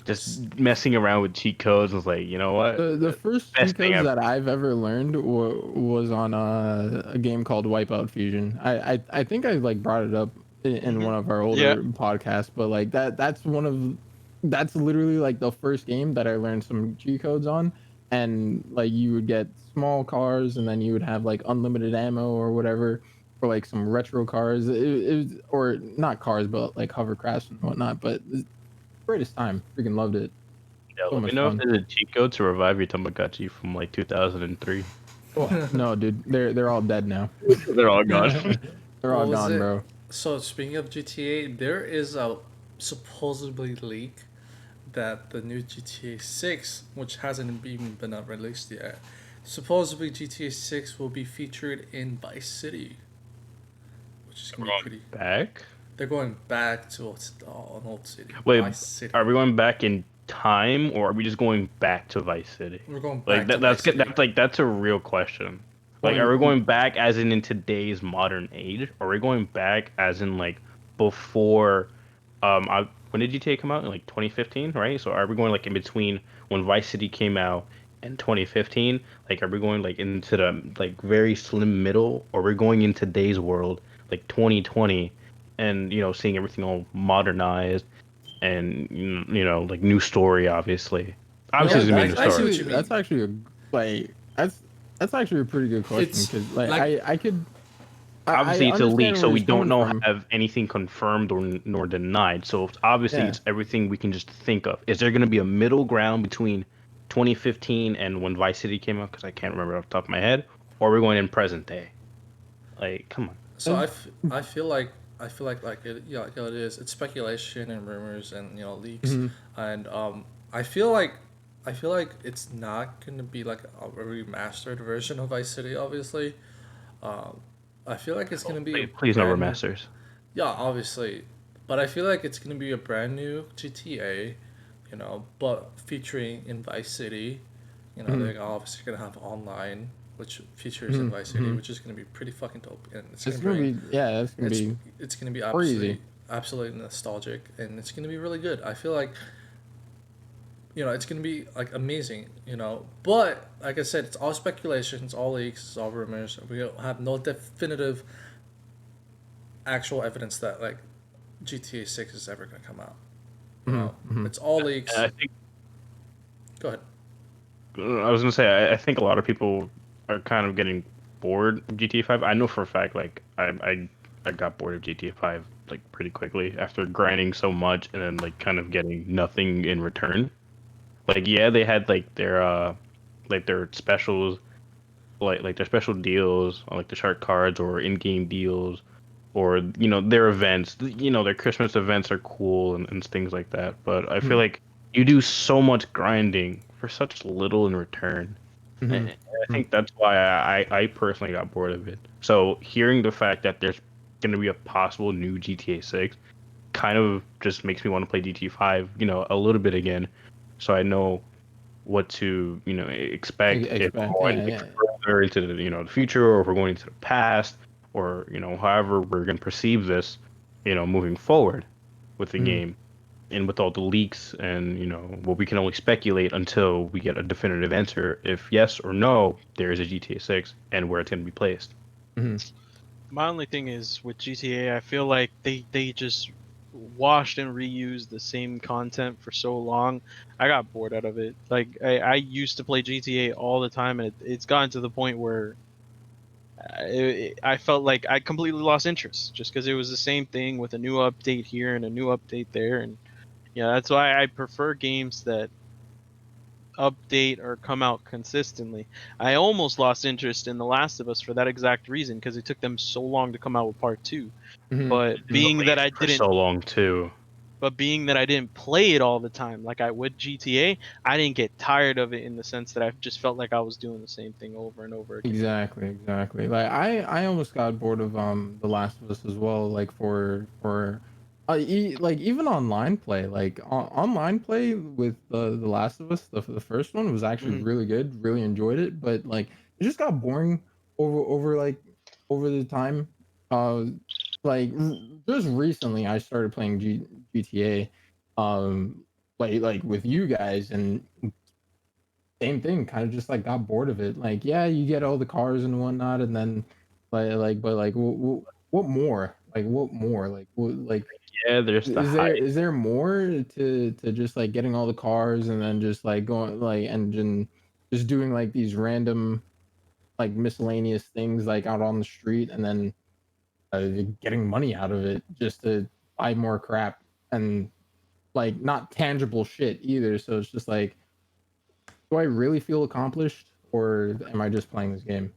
Just messing around with cheat codes was like, you know what? The first Best cheat thing codes ever. that I've ever learned was on a game called Wipeout Fusion. I think I like brought it up in one of our Yeah. older podcasts, but like that's literally like the first game that I learned some cheat codes on, and like you would get small cars, and then you would have like unlimited ammo or whatever, or like some retro cars. It was, or not cars, but like hovercrafts and whatnot. But greatest time, freaking loved it. Yeah, So let me much know if fun. there's a cheat code to revive your Tamagotchi from like 2003. Oh, no, dude, they're all dead now. They're all gone. They're all what was gone, it? bro. So speaking of GTA, there is a supposedly leak that the new GTA 6, which hasn't even been released yet, supposedly GTA 6 will be featured in Vice City, which is We're gonna be going pretty. back. They're going back to an old city, Wait, Vice City. are we going back in time or are we just going back to Vice City? We're going Like back to Vice City. that's a real question. Like, are we Going, going back as in today's modern age, or are we going back as in like before? When did GTA come out? In like 2015, right? So are we going like in between when Vice City came out and 2015? Like, are we going like into the like very slim middle, or we're going in today's world, like 2020, and seeing everything all modernized and like new story, obviously. Obviously, yeah, there's gonna be a new I see story. what you mean. that's actually a like that's actually a pretty good question It's because like like I Obviously it's a leak, understand so where we he's don't coming know from. have anything confirmed or nor denied. So obviously Yeah, it's everything we can just think of. Is there going to be a middle ground between 2015 and when Vice City came out? Because I can't remember off the top of my head. Or we're going in present day. Like, come on. so. Uh, I feel like it. Yeah, like it is. It's speculation and rumors and leaks, mhm. and I feel like it's not gonna be like a remastered version of Vice City. Obviously, um, I feel like it's Oh, gonna be a please no brand new. remasters. Yeah, obviously, but I feel like it's gonna be a brand new GTA, but featuring in Vice City. Mhm. They're obviously gonna have online, which features in Mhm. Vice City, Mhm. which is gonna be pretty fucking dope, and it's It's gonna gonna bring be yeah, it's gonna it's be it's gonna be crazy. absolutely nostalgic, and it's gonna be really good. I feel like it's gonna be like amazing, But like I said, it's all speculation, it's all leaks, it's all rumors. We don't have no definitive actual evidence that like GTA 6 is ever gonna come out. Mhm. Mhm. It's all And leaks. I think Go ahead. I was gonna say I think a lot of people are kind of getting bored of GTA 5. I know for a fact, like I got bored of GTA 5 like pretty quickly after grinding so much and then like kind of getting nothing in return. Like, yeah, they had like their specials, like their special deals on like the shark cards or in-game deals, or their events. Their Christmas events are cool and things like that. But I feel Mhm. like you do so much grinding for such little in return. And Mhm. I think that's why I personally got bored of it. So hearing the fact that there's going to be a possible new GTA 6 kind of just makes me want to play GTA 5, a little bit again, so I know what to, expect if Expect, we're yeah, going yeah. further into the, the future, or if we're going into the past, or, however we're going to perceive this, moving forward with the Mhm. game and with all the leaks and, what we can only speculate until we get a definitive answer if yes or no, there is a GTA 6 and where it's going to be placed. Mhm. My only thing is with GTA, I feel like they just washed and reused the same content for so long. I got bored out of it. Like I used to play GTA all the time, and it's gotten to the point where I felt like I completely lost interest just because it was the same thing with a new update here and a new update there, and yeah, that's why I prefer games that update or come out consistently. I almost lost interest in The Last of Us for that exact reason because it took them so long to come out with part 2. Mhm. But being that Delayed I for didn't so long too. but being that I didn't play it all the time like I would GTA, I didn't get tired of it in the sense that I just felt like I was doing the same thing over and over again. Exactly, exactly. Like I almost got bored of The Last of Us as well. Like like even online play, like online play with The Last of Us, the first one was actually Hmm. really good. Really enjoyed it, but like it just got boring over the time. Uh, like just recently, I started playing GTA, like with you guys, and same thing, kind of just like got bored of it. Like, yeah, you get all the cars and whatnot, and then but like, what more? Like, what more? Like, like, Yeah, there's the hype. is there more to just like getting all the cars and then just like going like and just doing like these random like miscellaneous things like out on the street and then getting money out of it just to buy more crap and like not tangible shit either. So it's just like, do I really feel accomplished or am I just playing this game?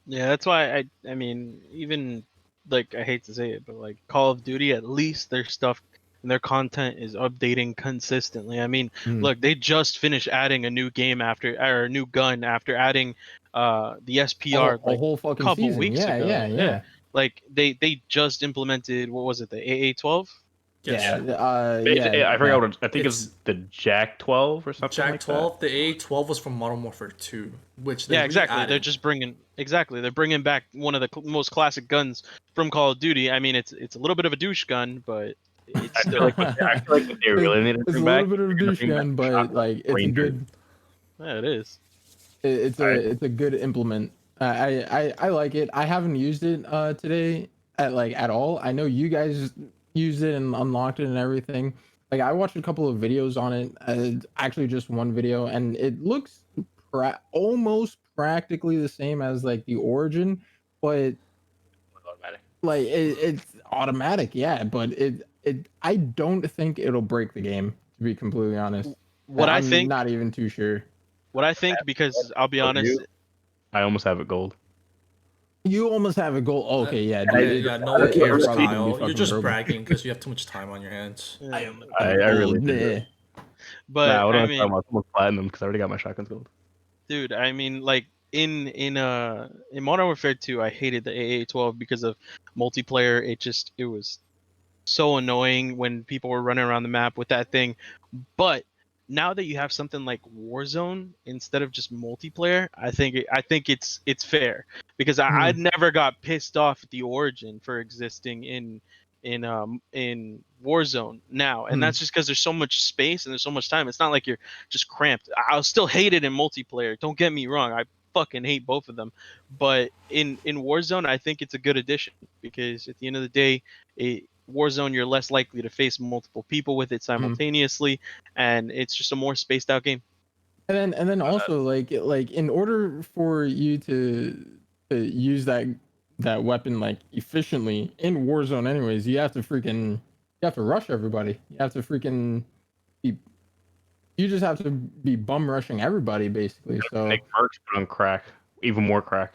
Yeah, that's why I mean, even like I hate to say it, but like Call of Duty, at least their stuff and their content is updating consistently. I mean, Mm. look, they just finished adding a new game after or a new gun after adding the SPR A like whole a fucking couple season. weeks Yeah, yeah, ago. Yeah. yeah. Like they just implemented, what was it, the AA-12? Yeah, Yes. yeah, I forgot yeah. what I think it's It's the Jack 12 or something Jack like that. 12. The A12 was from Modern Warfare 2, which they Yeah, exactly. They're re-added. just bringing exactly. They're bringing back one of the most classic guns from Call of Duty. I mean, it's a little bit of a douche gun, but it's still I feel like what they really need to It's bring a little back bit is of a they're gonna douche bring back gun, the but shotgun like it's a Rangers. good yeah, it is. I it's a good implement. I like it. I haven't used it today at all. I know you guys used it and unlocked it and everything. Like I watched a couple of videos on it. Actually, just one video, and it looks almost practically the same as like the Origin, but automatic. like it's automatic. Yeah, but it I don't think it'll break the game. To be completely honest, What I I'm think, not even too sure. because I'll be honest, Review. I almost have it gold. You almost have a goal. Oh, Uh, okay, yeah, And I, dude. okay, yeah, no one It's cares, probably gonna be Kyle. You're fucking just broken. bragging because you have too much time on your hands. I yeah. almost have I really gold. do. Nah. But Nah, what am I I talking mean, about? Almost platinum because I already got my shotguns gold. dude, I mean, like in Modern Warfare 2, I hated the AA-12 because of multiplayer. It was so annoying when people were running around the map with that thing. But now that you have something like Warzone instead of just multiplayer, I think it's fair because I Mhm, never got pissed off at the Origin for existing in Warzone now, and mhm. that's just because there's so much space and there's so much time. It's not like you're just cramped. I'll still hate it in multiplayer. Don't get me wrong. I fucking hate both of them, but in Warzone, I think it's a good addition because at the end of the day, Warzone, you're less likely to face multiple people with it Mhm. simultaneously, and it's just a more spaced out game. And then also like in order for you to use that weapon like efficiently in Warzone, anyways, you have to rush everybody. You have to freaking be you just have to be bum rushing everybody basically. Make So mercs put on crack, even more crack.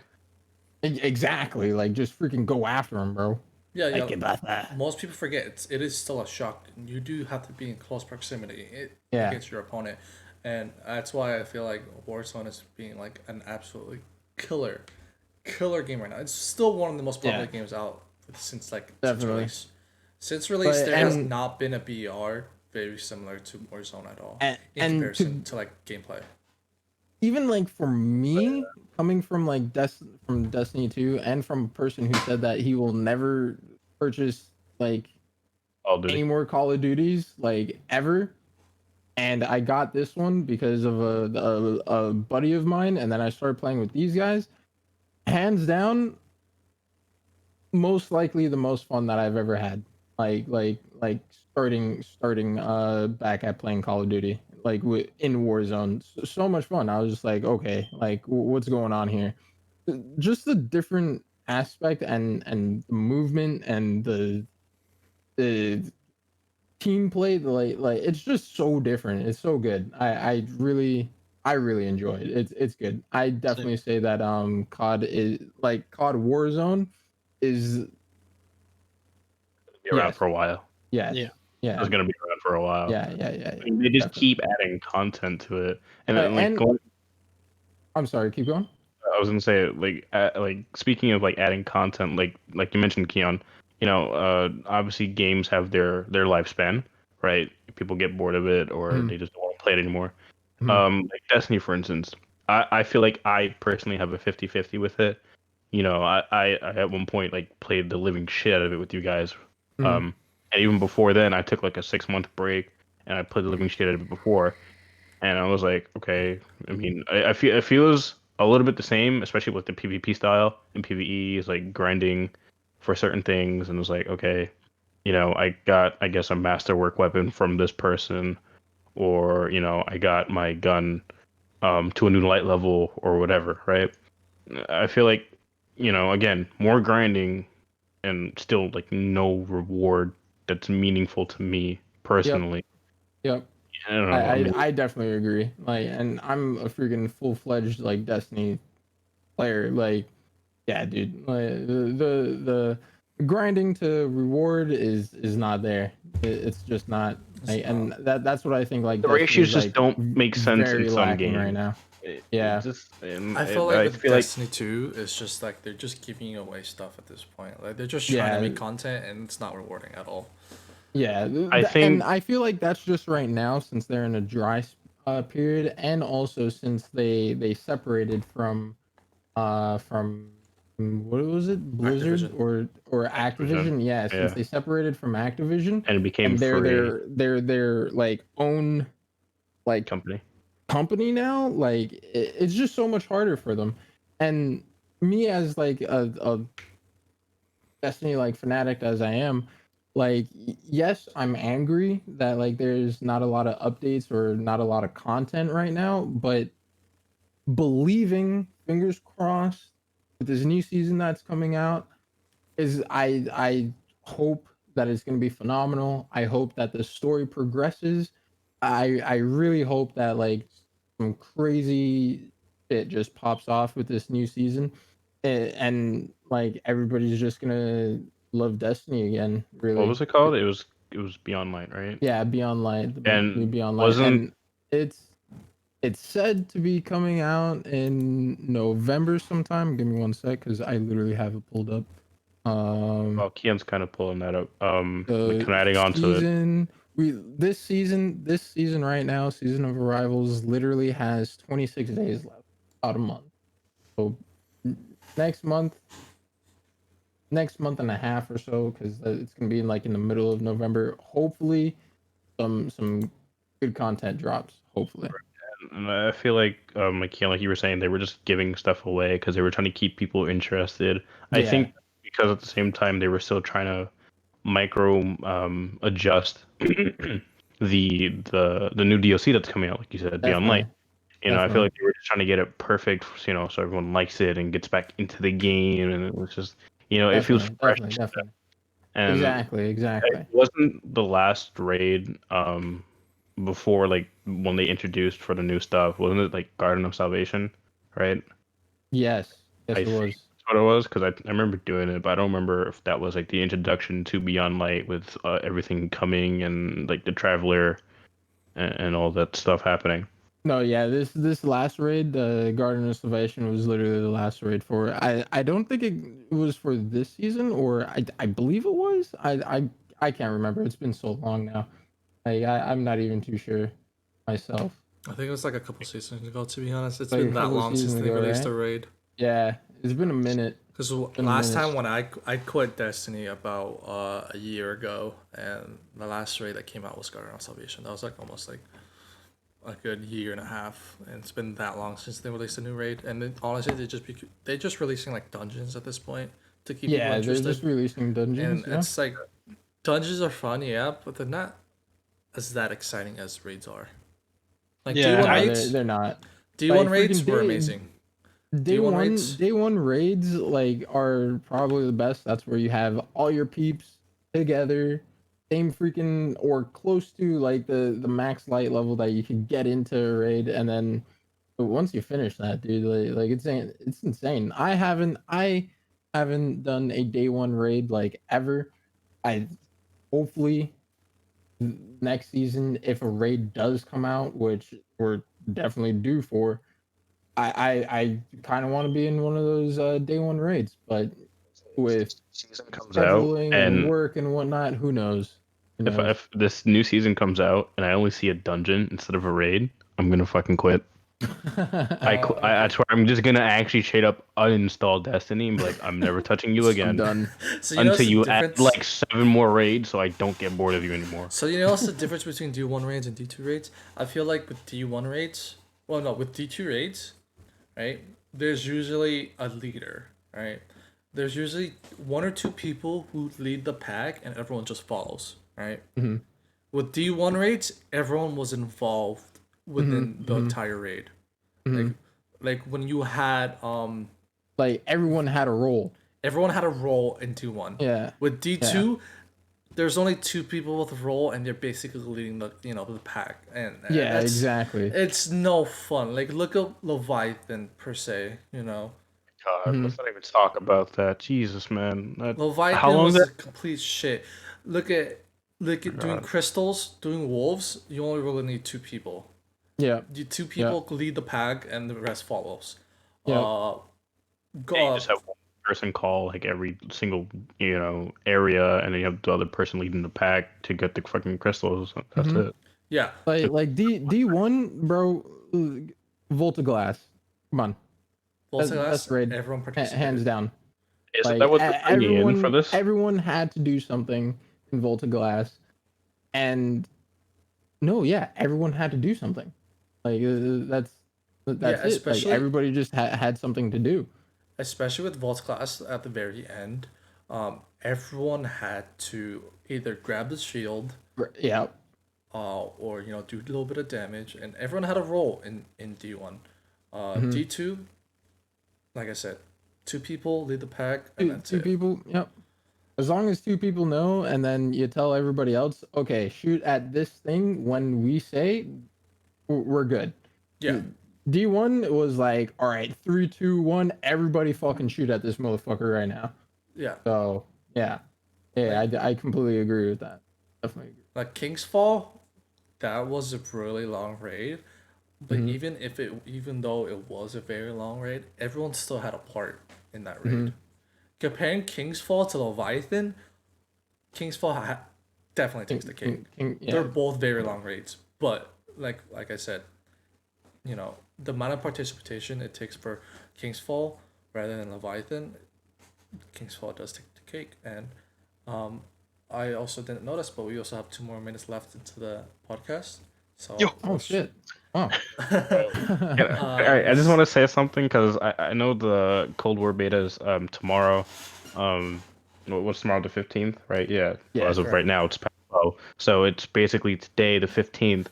exactly, like just freaking go after them, bro. Yeah, Hay yeah. que pasa? Most people forget it is still a shock. You do have to be in close proximity Yeah, against your opponent, and that's why I feel like Warzone is being like an absolutely killer, killer game right now. It's still one of the most popular yeah, games out since since definitely. release. Since release, But there has not been a BR very similar to Warzone at all in and comparison to to like gameplay. even like for me, coming from like from Destiny 2 and from a person who said that he will never purchase like Call of any Duty. more Call of Duties like ever. And I got this one because of a buddy of mine, and then I started playing with these guys. Hands down, most likely the most fun that I've ever had. Like starting back at playing Call of Duty like in Warzone. So much fun. I was just like, okay, like what's going on here? Just the different aspect and the movement and the team play, like it's just so different. It's so good. I really enjoy it. It's good. I Same. definitely say that COD is like COD Warzone is Be around yes, for a while. yes, Yeah. yeah, It's gonna be around for a while. yeah, I mean, they just definitely. keep adding content to it, and then, like And going. I'm sorry, keep going. I was gonna say, like speaking of like adding content, like you mentioned, Keon. Obviously games have their lifespan, right? People get bored of it, or Mhm, they just don't want to play it anymore. mhm, Like Destiny, for instance, I feel like I personally have a 50-50 with it. I at one point like played the living shit out of it with you guys. mhm. Um, and even before then, I took like a 6 month break, and I played the living shit out of it before. And I was like, okay. I mean, I feel it feels a little bit the same, especially with the PvP style. And PvE is like grinding for certain things, and it's like, okay, I got, I guess, a masterwork weapon from this person, or I got my gun to a new light level or whatever, right? I feel like, again, more grinding and still like no reward that's meaningful to me Yep, personally. yep. I don't know. I mean, I definitely agree. Like, and I'm a freaking full fledged like Destiny player. Like, yeah, dude. Like, the grinding to reward is not there. It's just not. It's Like, and not. that's what I think. Like the Destiny ratios is just like don't make sense in very some lacking right games. now. It Yeah, just, and I feel like I with feel like Destiny 2, it's just like they're just giving away stuff at this point. Like they're just trying to yeah, make content and it's not rewarding at all. yeah. I And think I feel like that's just right now since they're in a dry period, and also since they separated from what was it, Blizzard Activision. or Activision, Activision? Yeah, since yeah, they separated from Activision and it became and they're free their like own like company. company now, like it's just so much harder for them. And me as like a Destiny like fanatic as I am, like yes, I'm angry that like there's not a lot of updates or not a lot of content right now, but believing, fingers crossed, with this new season that's coming out, is I hope that it's going to be phenomenal. I hope that the story progresses. I really hope that like some crazy shit just pops off with this new season, and like everybody's just gonna love Destiny again. What Really, was it called? It was Beyond Light, right? yeah. Beyond Light, the new And Beyond Light, wasn't and it's said to be coming out in November sometime. Give me one sec, because I literally have it pulled up. Um, well, Keon's kind of pulling that up. Like the kind of adding on to it. season this season right now, season of arrivals literally has 26 days left, about a month. So next month, next month and a half or so, because it's gonna be in like in the middle of November. Hopefully, some good content drops. Hopefully, And I feel like Keon, like you were saying, they were just giving stuff away because they were trying to keep people interested. I yeah, think because at the same time they were still trying to micro adjust the new DLC that's coming out, like you said, Beyond Light. definitely, I feel definitely. like they were just trying to get it perfect, so everyone likes it and gets back into the game, and it was just, it feels Definitely, fresh. definitely, definitely. And Exactly, it exactly. wasn't the last raid before like when they introduced for the new stuff, wasn't it like Garden of Salvation, right? Yes, yes, I it think was. that's what it was? Because I remember doing it, but I don't remember if that was like the introduction to Beyond Light with everything coming and like the Traveler and all that stuff happening. No, yeah, this last raid, the Garden of Salvation, was literally the last raid for it. I don't think it was for this season, or I believe it was. I can't remember. It's been so long now. I'm not even too sure myself. I think it was like a couple seasons ago. To be honest, it's Like a been that couple long since seasons they ago, released right? a raid. Yeah, it's been a minute. Because Been a last minute. time when I quit Destiny about a year ago, and the last raid that came out was Garden of Salvation. That was like almost like a good year and a half, and it's been that long since they released a new raid. And then, honestly, they're just releasing like dungeons at this point to keep people Yeah, they're interested. just releasing dungeons. And it's like dungeons are fun, yeah, but they're not as that exciting as raids are. Like Yeah, D1 No, raids, they're not. D1 Like, raids freaking were day- amazing. Day D1 one, raids? day one raids like are probably the best. That's where you have all your peeps together, same freaking or close to like the max light level that you can get into a raid, and then but once you finish that, dude, like it's insane. I haven't done a day one raid like ever. I hopefully next season, if a raid does come out, which we're definitely due for, I kind of want to be in one of those day one raids, but with Season comes out, scheduling and and work and whatnot, who knows? Who if knows? if this new season comes out and I only see a dungeon instead of a raid, I'm gonna fucking quit. I swear I'm just gonna actually straight up uninstall Destiny and be like, I'm never touching you I'm again done. So you know what's until the you add difference? like 7 more raids, so I don't get bored of you anymore. So you know what's the difference between D1 raids and D2 raids? I feel like with D1 raids, well, no, with D2 raids, right? There's usually a leader, right? There's usually one or two people who lead the pack, and everyone just follows, right? Mhm. With D1 raids, everyone was involved within the entire raid. Mhm. Like when you had Like everyone had a role. everyone had a role in D1. Yeah. With D2, there's only two people with a role, and they're basically leading the pack, and Yeah, that's, exactly. It's no fun. Like look at Leviathan per se, you know. God, let's not even talk about that. Jesus, man. How Leviathan long was that? a complete shit. Look at doing God. crystals, doing wolves. You only really need two people. Yeah. You two people lead the pack, and the rest follows. Yeah. Go Yeah, you just have one person call like every single area, and then you have the other person leading the pack to get the fucking crystals. That's it. yeah. Like D1, bro. Volta Glass. Come on. That's Volta raid. everyone participated. Hands down. Isn't Like that what they're bringing in for this? everyone had to do something in Volta Glass, and no, yeah, everyone had to do something. Like that's it. Like especially everybody just had something to do. especially with Vault class at the very end, everyone had to either grab the shield, Yeah. or do a little bit of damage, and everyone had a role in D1. D2, like I said, two people lead the pack, and that's Two it. people. Yep. As long as two people know, and then you tell everybody else, okay, shoot at this thing when we say, we're good. Yeah, D1 was like, all right, 3, 2, 1, everybody fucking shoot at this motherfucker right now. yeah. So yeah, I completely agree with that. Definitely agree. Like King's Fall, that was a really long raid, but even though it was a very long raid, everyone still had a part in that raid. Comparing King's Fall to Leviathan, King's Fall definitely takes the cake. Yeah. They're both very long raids, but like I said, the amount of participation it takes for King's Fall rather than Leviathan, King's Fall does take the cake. And I also didn't notice, but we also have 2 more minutes left into the podcast. So Yo. Oh shit. Oh. All right, I just want to say something because I know the Cold War beta is tomorrow. What's tomorrow? The 15th, right? Yeah. Yeah, Well, as of correct. right now, it's past 12. So it's basically today, the 15th.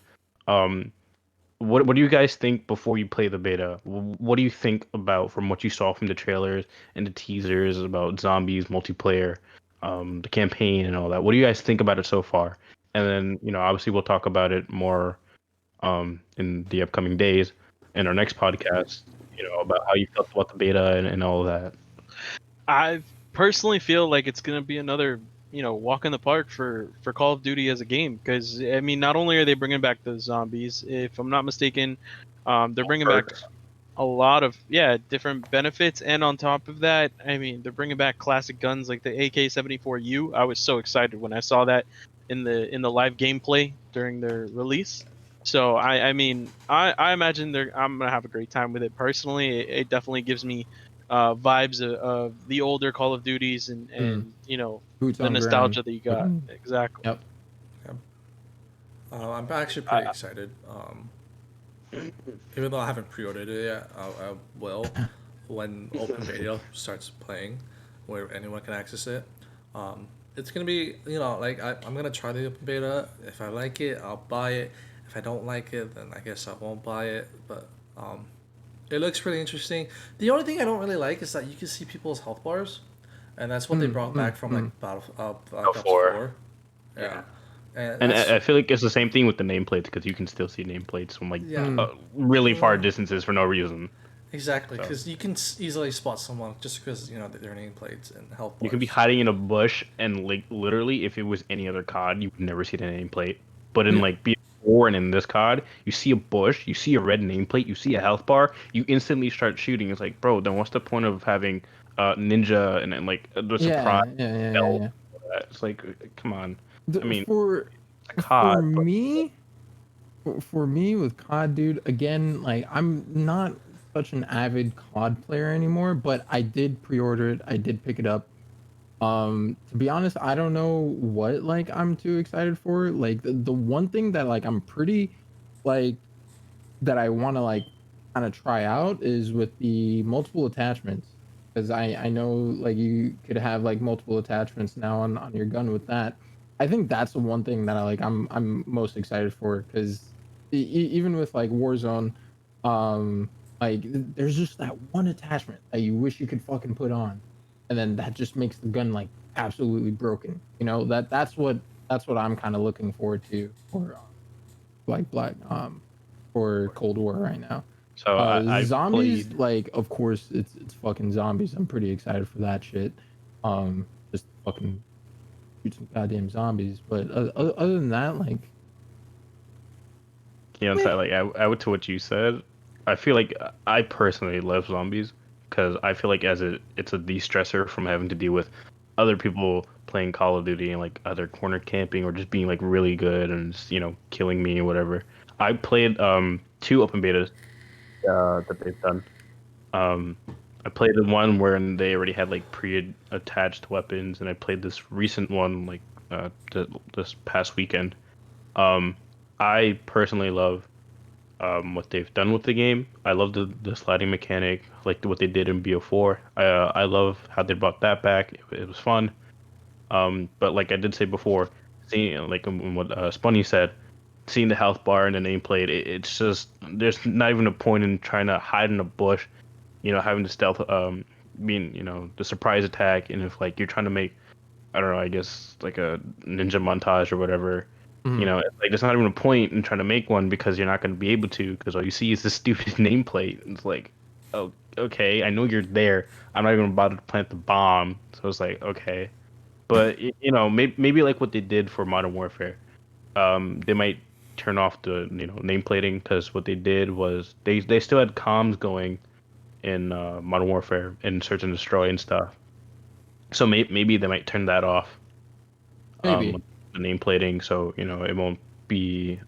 What do you guys think before you play the beta? What do you think about from what you saw from the trailers and the teasers about zombies, multiplayer, the campaign, and all that? What do you guys think about it so far? And then obviously we'll talk about it more in the upcoming days in our next podcast. About how you felt about the beta and all of that. I personally feel like it's gonna be another, walk in the park for Call of Duty as a game. Because I mean, not only are they bringing back the zombies, if I'm not mistaken, they're bringing back Perks. a lot of different benefits, and on top of that, I mean, they're bringing back classic guns like the AK-74U. I was so excited when I saw that in the live gameplay during their release. So I mean, I imagine I'm gonna have a great time with it personally. It definitely gives me vibes of the older Call of Duties, and Mm. Boots the on ground. nostalgia that you got. Looking. Exactly. Yep. Yeah. I'm actually pretty I, excited. Even though I haven't pre-ordered it yet, I will when open beta starts playing, where anyone can access it. It's gonna be, like I'm gonna try the open beta. If I like it, I'll buy it. If I don't like it, then I guess I won't buy it. But it looks pretty interesting. The only thing I don't really like is that you can see people's health bars, and that's what they Mm, brought mm, back from mm. like Battle Black Ops before. 4. Yeah, Yeah. and And that's I feel like it's the same thing with the nameplates because you can still see nameplates from like yeah. Mm. really far Uh, distances for no reason. Exactly, So because you can easily spot someone just because their nameplates and health you can be bars. hiding in a bush and like literally, if it was any other COD, you would never see the nameplate. But in Yeah. like BF4 and in this COD, you see a bush, you see a red nameplate, you see a health bar, you instantly start shooting. It's like, bro, then what's the point of having ninja and like the surprise Yeah. Yeah. Yeah. Yeah. belt? Yeah. It's like, come on. I The, mean, for it's a COD, but for me with COD, dude, again, like I'm not such an avid COD player anymore, but I did pre-order it. I did pick it up. To be honest, I don't know what like I'm too excited for. Like the one thing that like I'm pretty like that I want to like kind of try out is with the multiple attachments, because I know like you could have like multiple attachments now on your gun with that. I think that's the one thing that I'm most excited for, because even with like Warzone, like there's just that one attachment that you wish you could fucking put on, and then that just makes the gun like absolutely broken. That's what I'm kind of looking forward to for like Black for Cold War right now. so I've Zombies, played. like of course it's fucking zombies. I'm pretty excited for that shit. Just fucking shoot some goddamn zombies. But other than that, like, You know, meh. so like I would to what you said. I feel like I personally love zombies because I feel like it's a de-stressor from having to deal with other people playing Call of Duty and like other corner camping or just being like really good and just, killing me or whatever. I played two open betas that they've done. Um, I played the one where they already had like pre-attached weapons, and I played this recent one like this past weekend. Um, I personally love what they've done with the game. I love the sliding mechanic, like what they did in BO4. I love how they brought that back. It was fun. But like I did say before, seeing like what Spunny said, seeing the health bar and the nameplate, it's just there's not even a point in trying to hide in a bush, having to stealth, being the surprise attack, and if like you're trying to make I don't know, I guess like a ninja montage or whatever. Mhm. It's like there's not even a point in trying to make one because you're not going to be able to because all you see is this stupid nameplate. It's like, oh, okay, I know you're there. I'm not even about to plant the bomb. So it's like, okay, but maybe like what they did for Modern Warfare, they might turn off the nameplating because what they did was they still had comms going in Modern Warfare and Search and Destroy and stuff. So maybe they might turn that off Maybe. with the name plating, so it won't be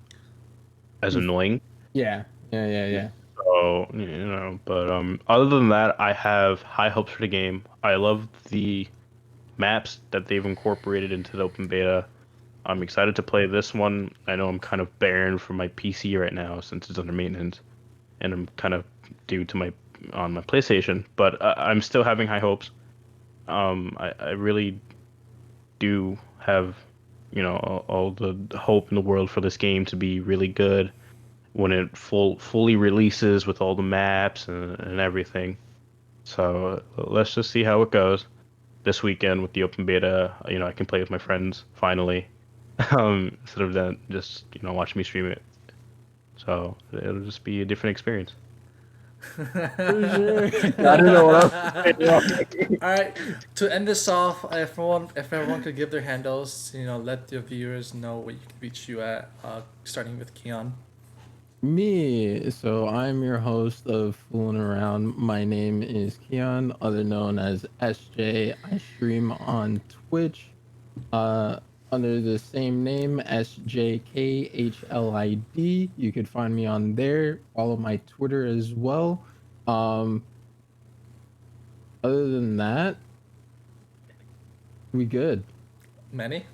as Oof. annoying. Yeah. Yeah. Yeah. Yeah. So but other than that, I have high hopes for the game. I love the maps that they've incorporated into the open beta. I'm excited to play this one. I know I'm kind of barren for my PC right now since it's under maintenance, and I'm kind of due to my on my PlayStation, but I'm still having high hopes. I really do have, all the hope in the world for this game to be really good when it fully releases with all the maps and everything. So let's just see how it goes this weekend with the open beta. I can play with my friends finally, instead of just watch me stream it. So it'll just be a different experience. For sure. I don't know what else. All right. To end this off, if everyone could give their handles, let the viewers know what you can reach you at. Starting with Keon. Me. So I'm your host of Fooling Around. My name is Keon, other known as SJ. I stream on Twitch uh, under the same name, SJKHLID. You could find me on there. Follow my Twitter as well. Um, Other than that, we good. Manny.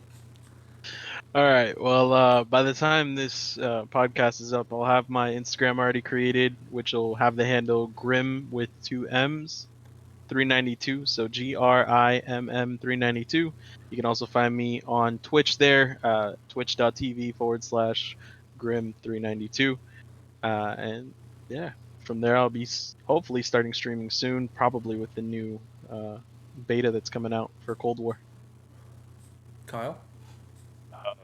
All right. Well, by the time this podcast is up, I'll have my Instagram already created, which will have the handle Grim with two M's, 392. So GRIMM 392. You can also find me on Twitch there, twitch.tv/ Grim 392. And yeah, from there I'll be hopefully starting streaming soon, probably with the new beta that's coming out for Cold War. Kyle.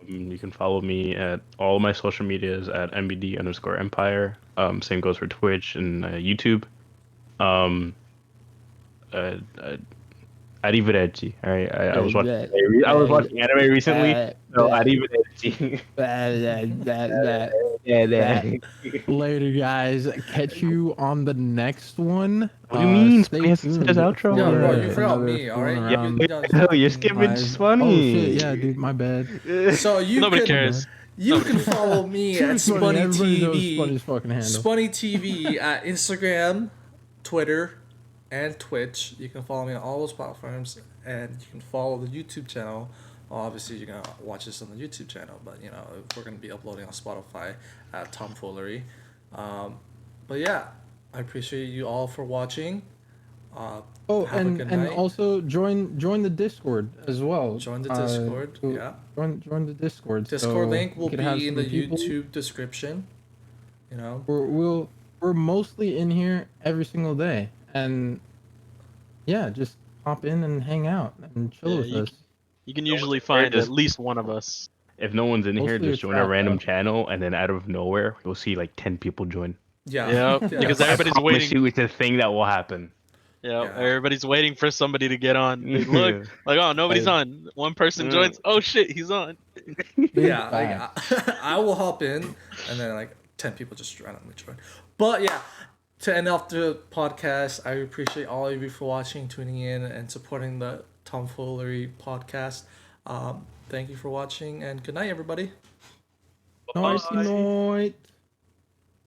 You can follow me at all my social medias at mbd_empire. Same goes for Twitch and YouTube. Um, uh, uh, arrivederci. All right, I was watching. I was watching anime recently, so arrivederci. That. Yeah, That. yeah. Later, guys. Catch you on the next one. What do you mean? Stay He has to say his tuned outro. Yo, bro, for you forgot another me. All Fooling right. Yeah, Around you're skipping live. funny. Oh shit, yeah, dude, my bad. So you Nobody could cares. you can follow me at Super funny. Spunny Everybody knows TV. Spunny's fucking handle. Spunny TV at Instagram, Twitter, and Twitch. You can follow me on all those platforms, and you can follow the YouTube channel. Well, obviously, you're gonna watch this on the YouTube channel, but we're gonna be uploading on Spotify at Tomfoolery. But yeah, I appreciate you all for watching. Oh, Have a and good and night. also join the Discord as well. Join the Discord. Yeah. Join the Discord. Discord so link will we could have be in the some people. YouTube description. We're mostly in here every single day, and yeah, just pop in and hang out and chill Yeah, with us. you can No one's usually here, find just- at least one of us. If no one's in here, Mostly just a join a trap, random though. channel, and then out of nowhere, you'll see like 10 people join. Yeah. Yeah, Yeah. because I everybody's promise waiting. you, it's a thing that will happen. Yeah, Yeah. everybody's waiting for somebody to get on. They look like, oh, nobody's Like- on. One person joins. Oh shit, he's on. Big Yeah, facts. I will hop in, and then like 10 people just randomly join. But yeah, to end off the podcast, I appreciate all of you for watching, tuning in, and supporting the Tomfoolery podcast. Thank you for watching, and good night, everybody. Nice night.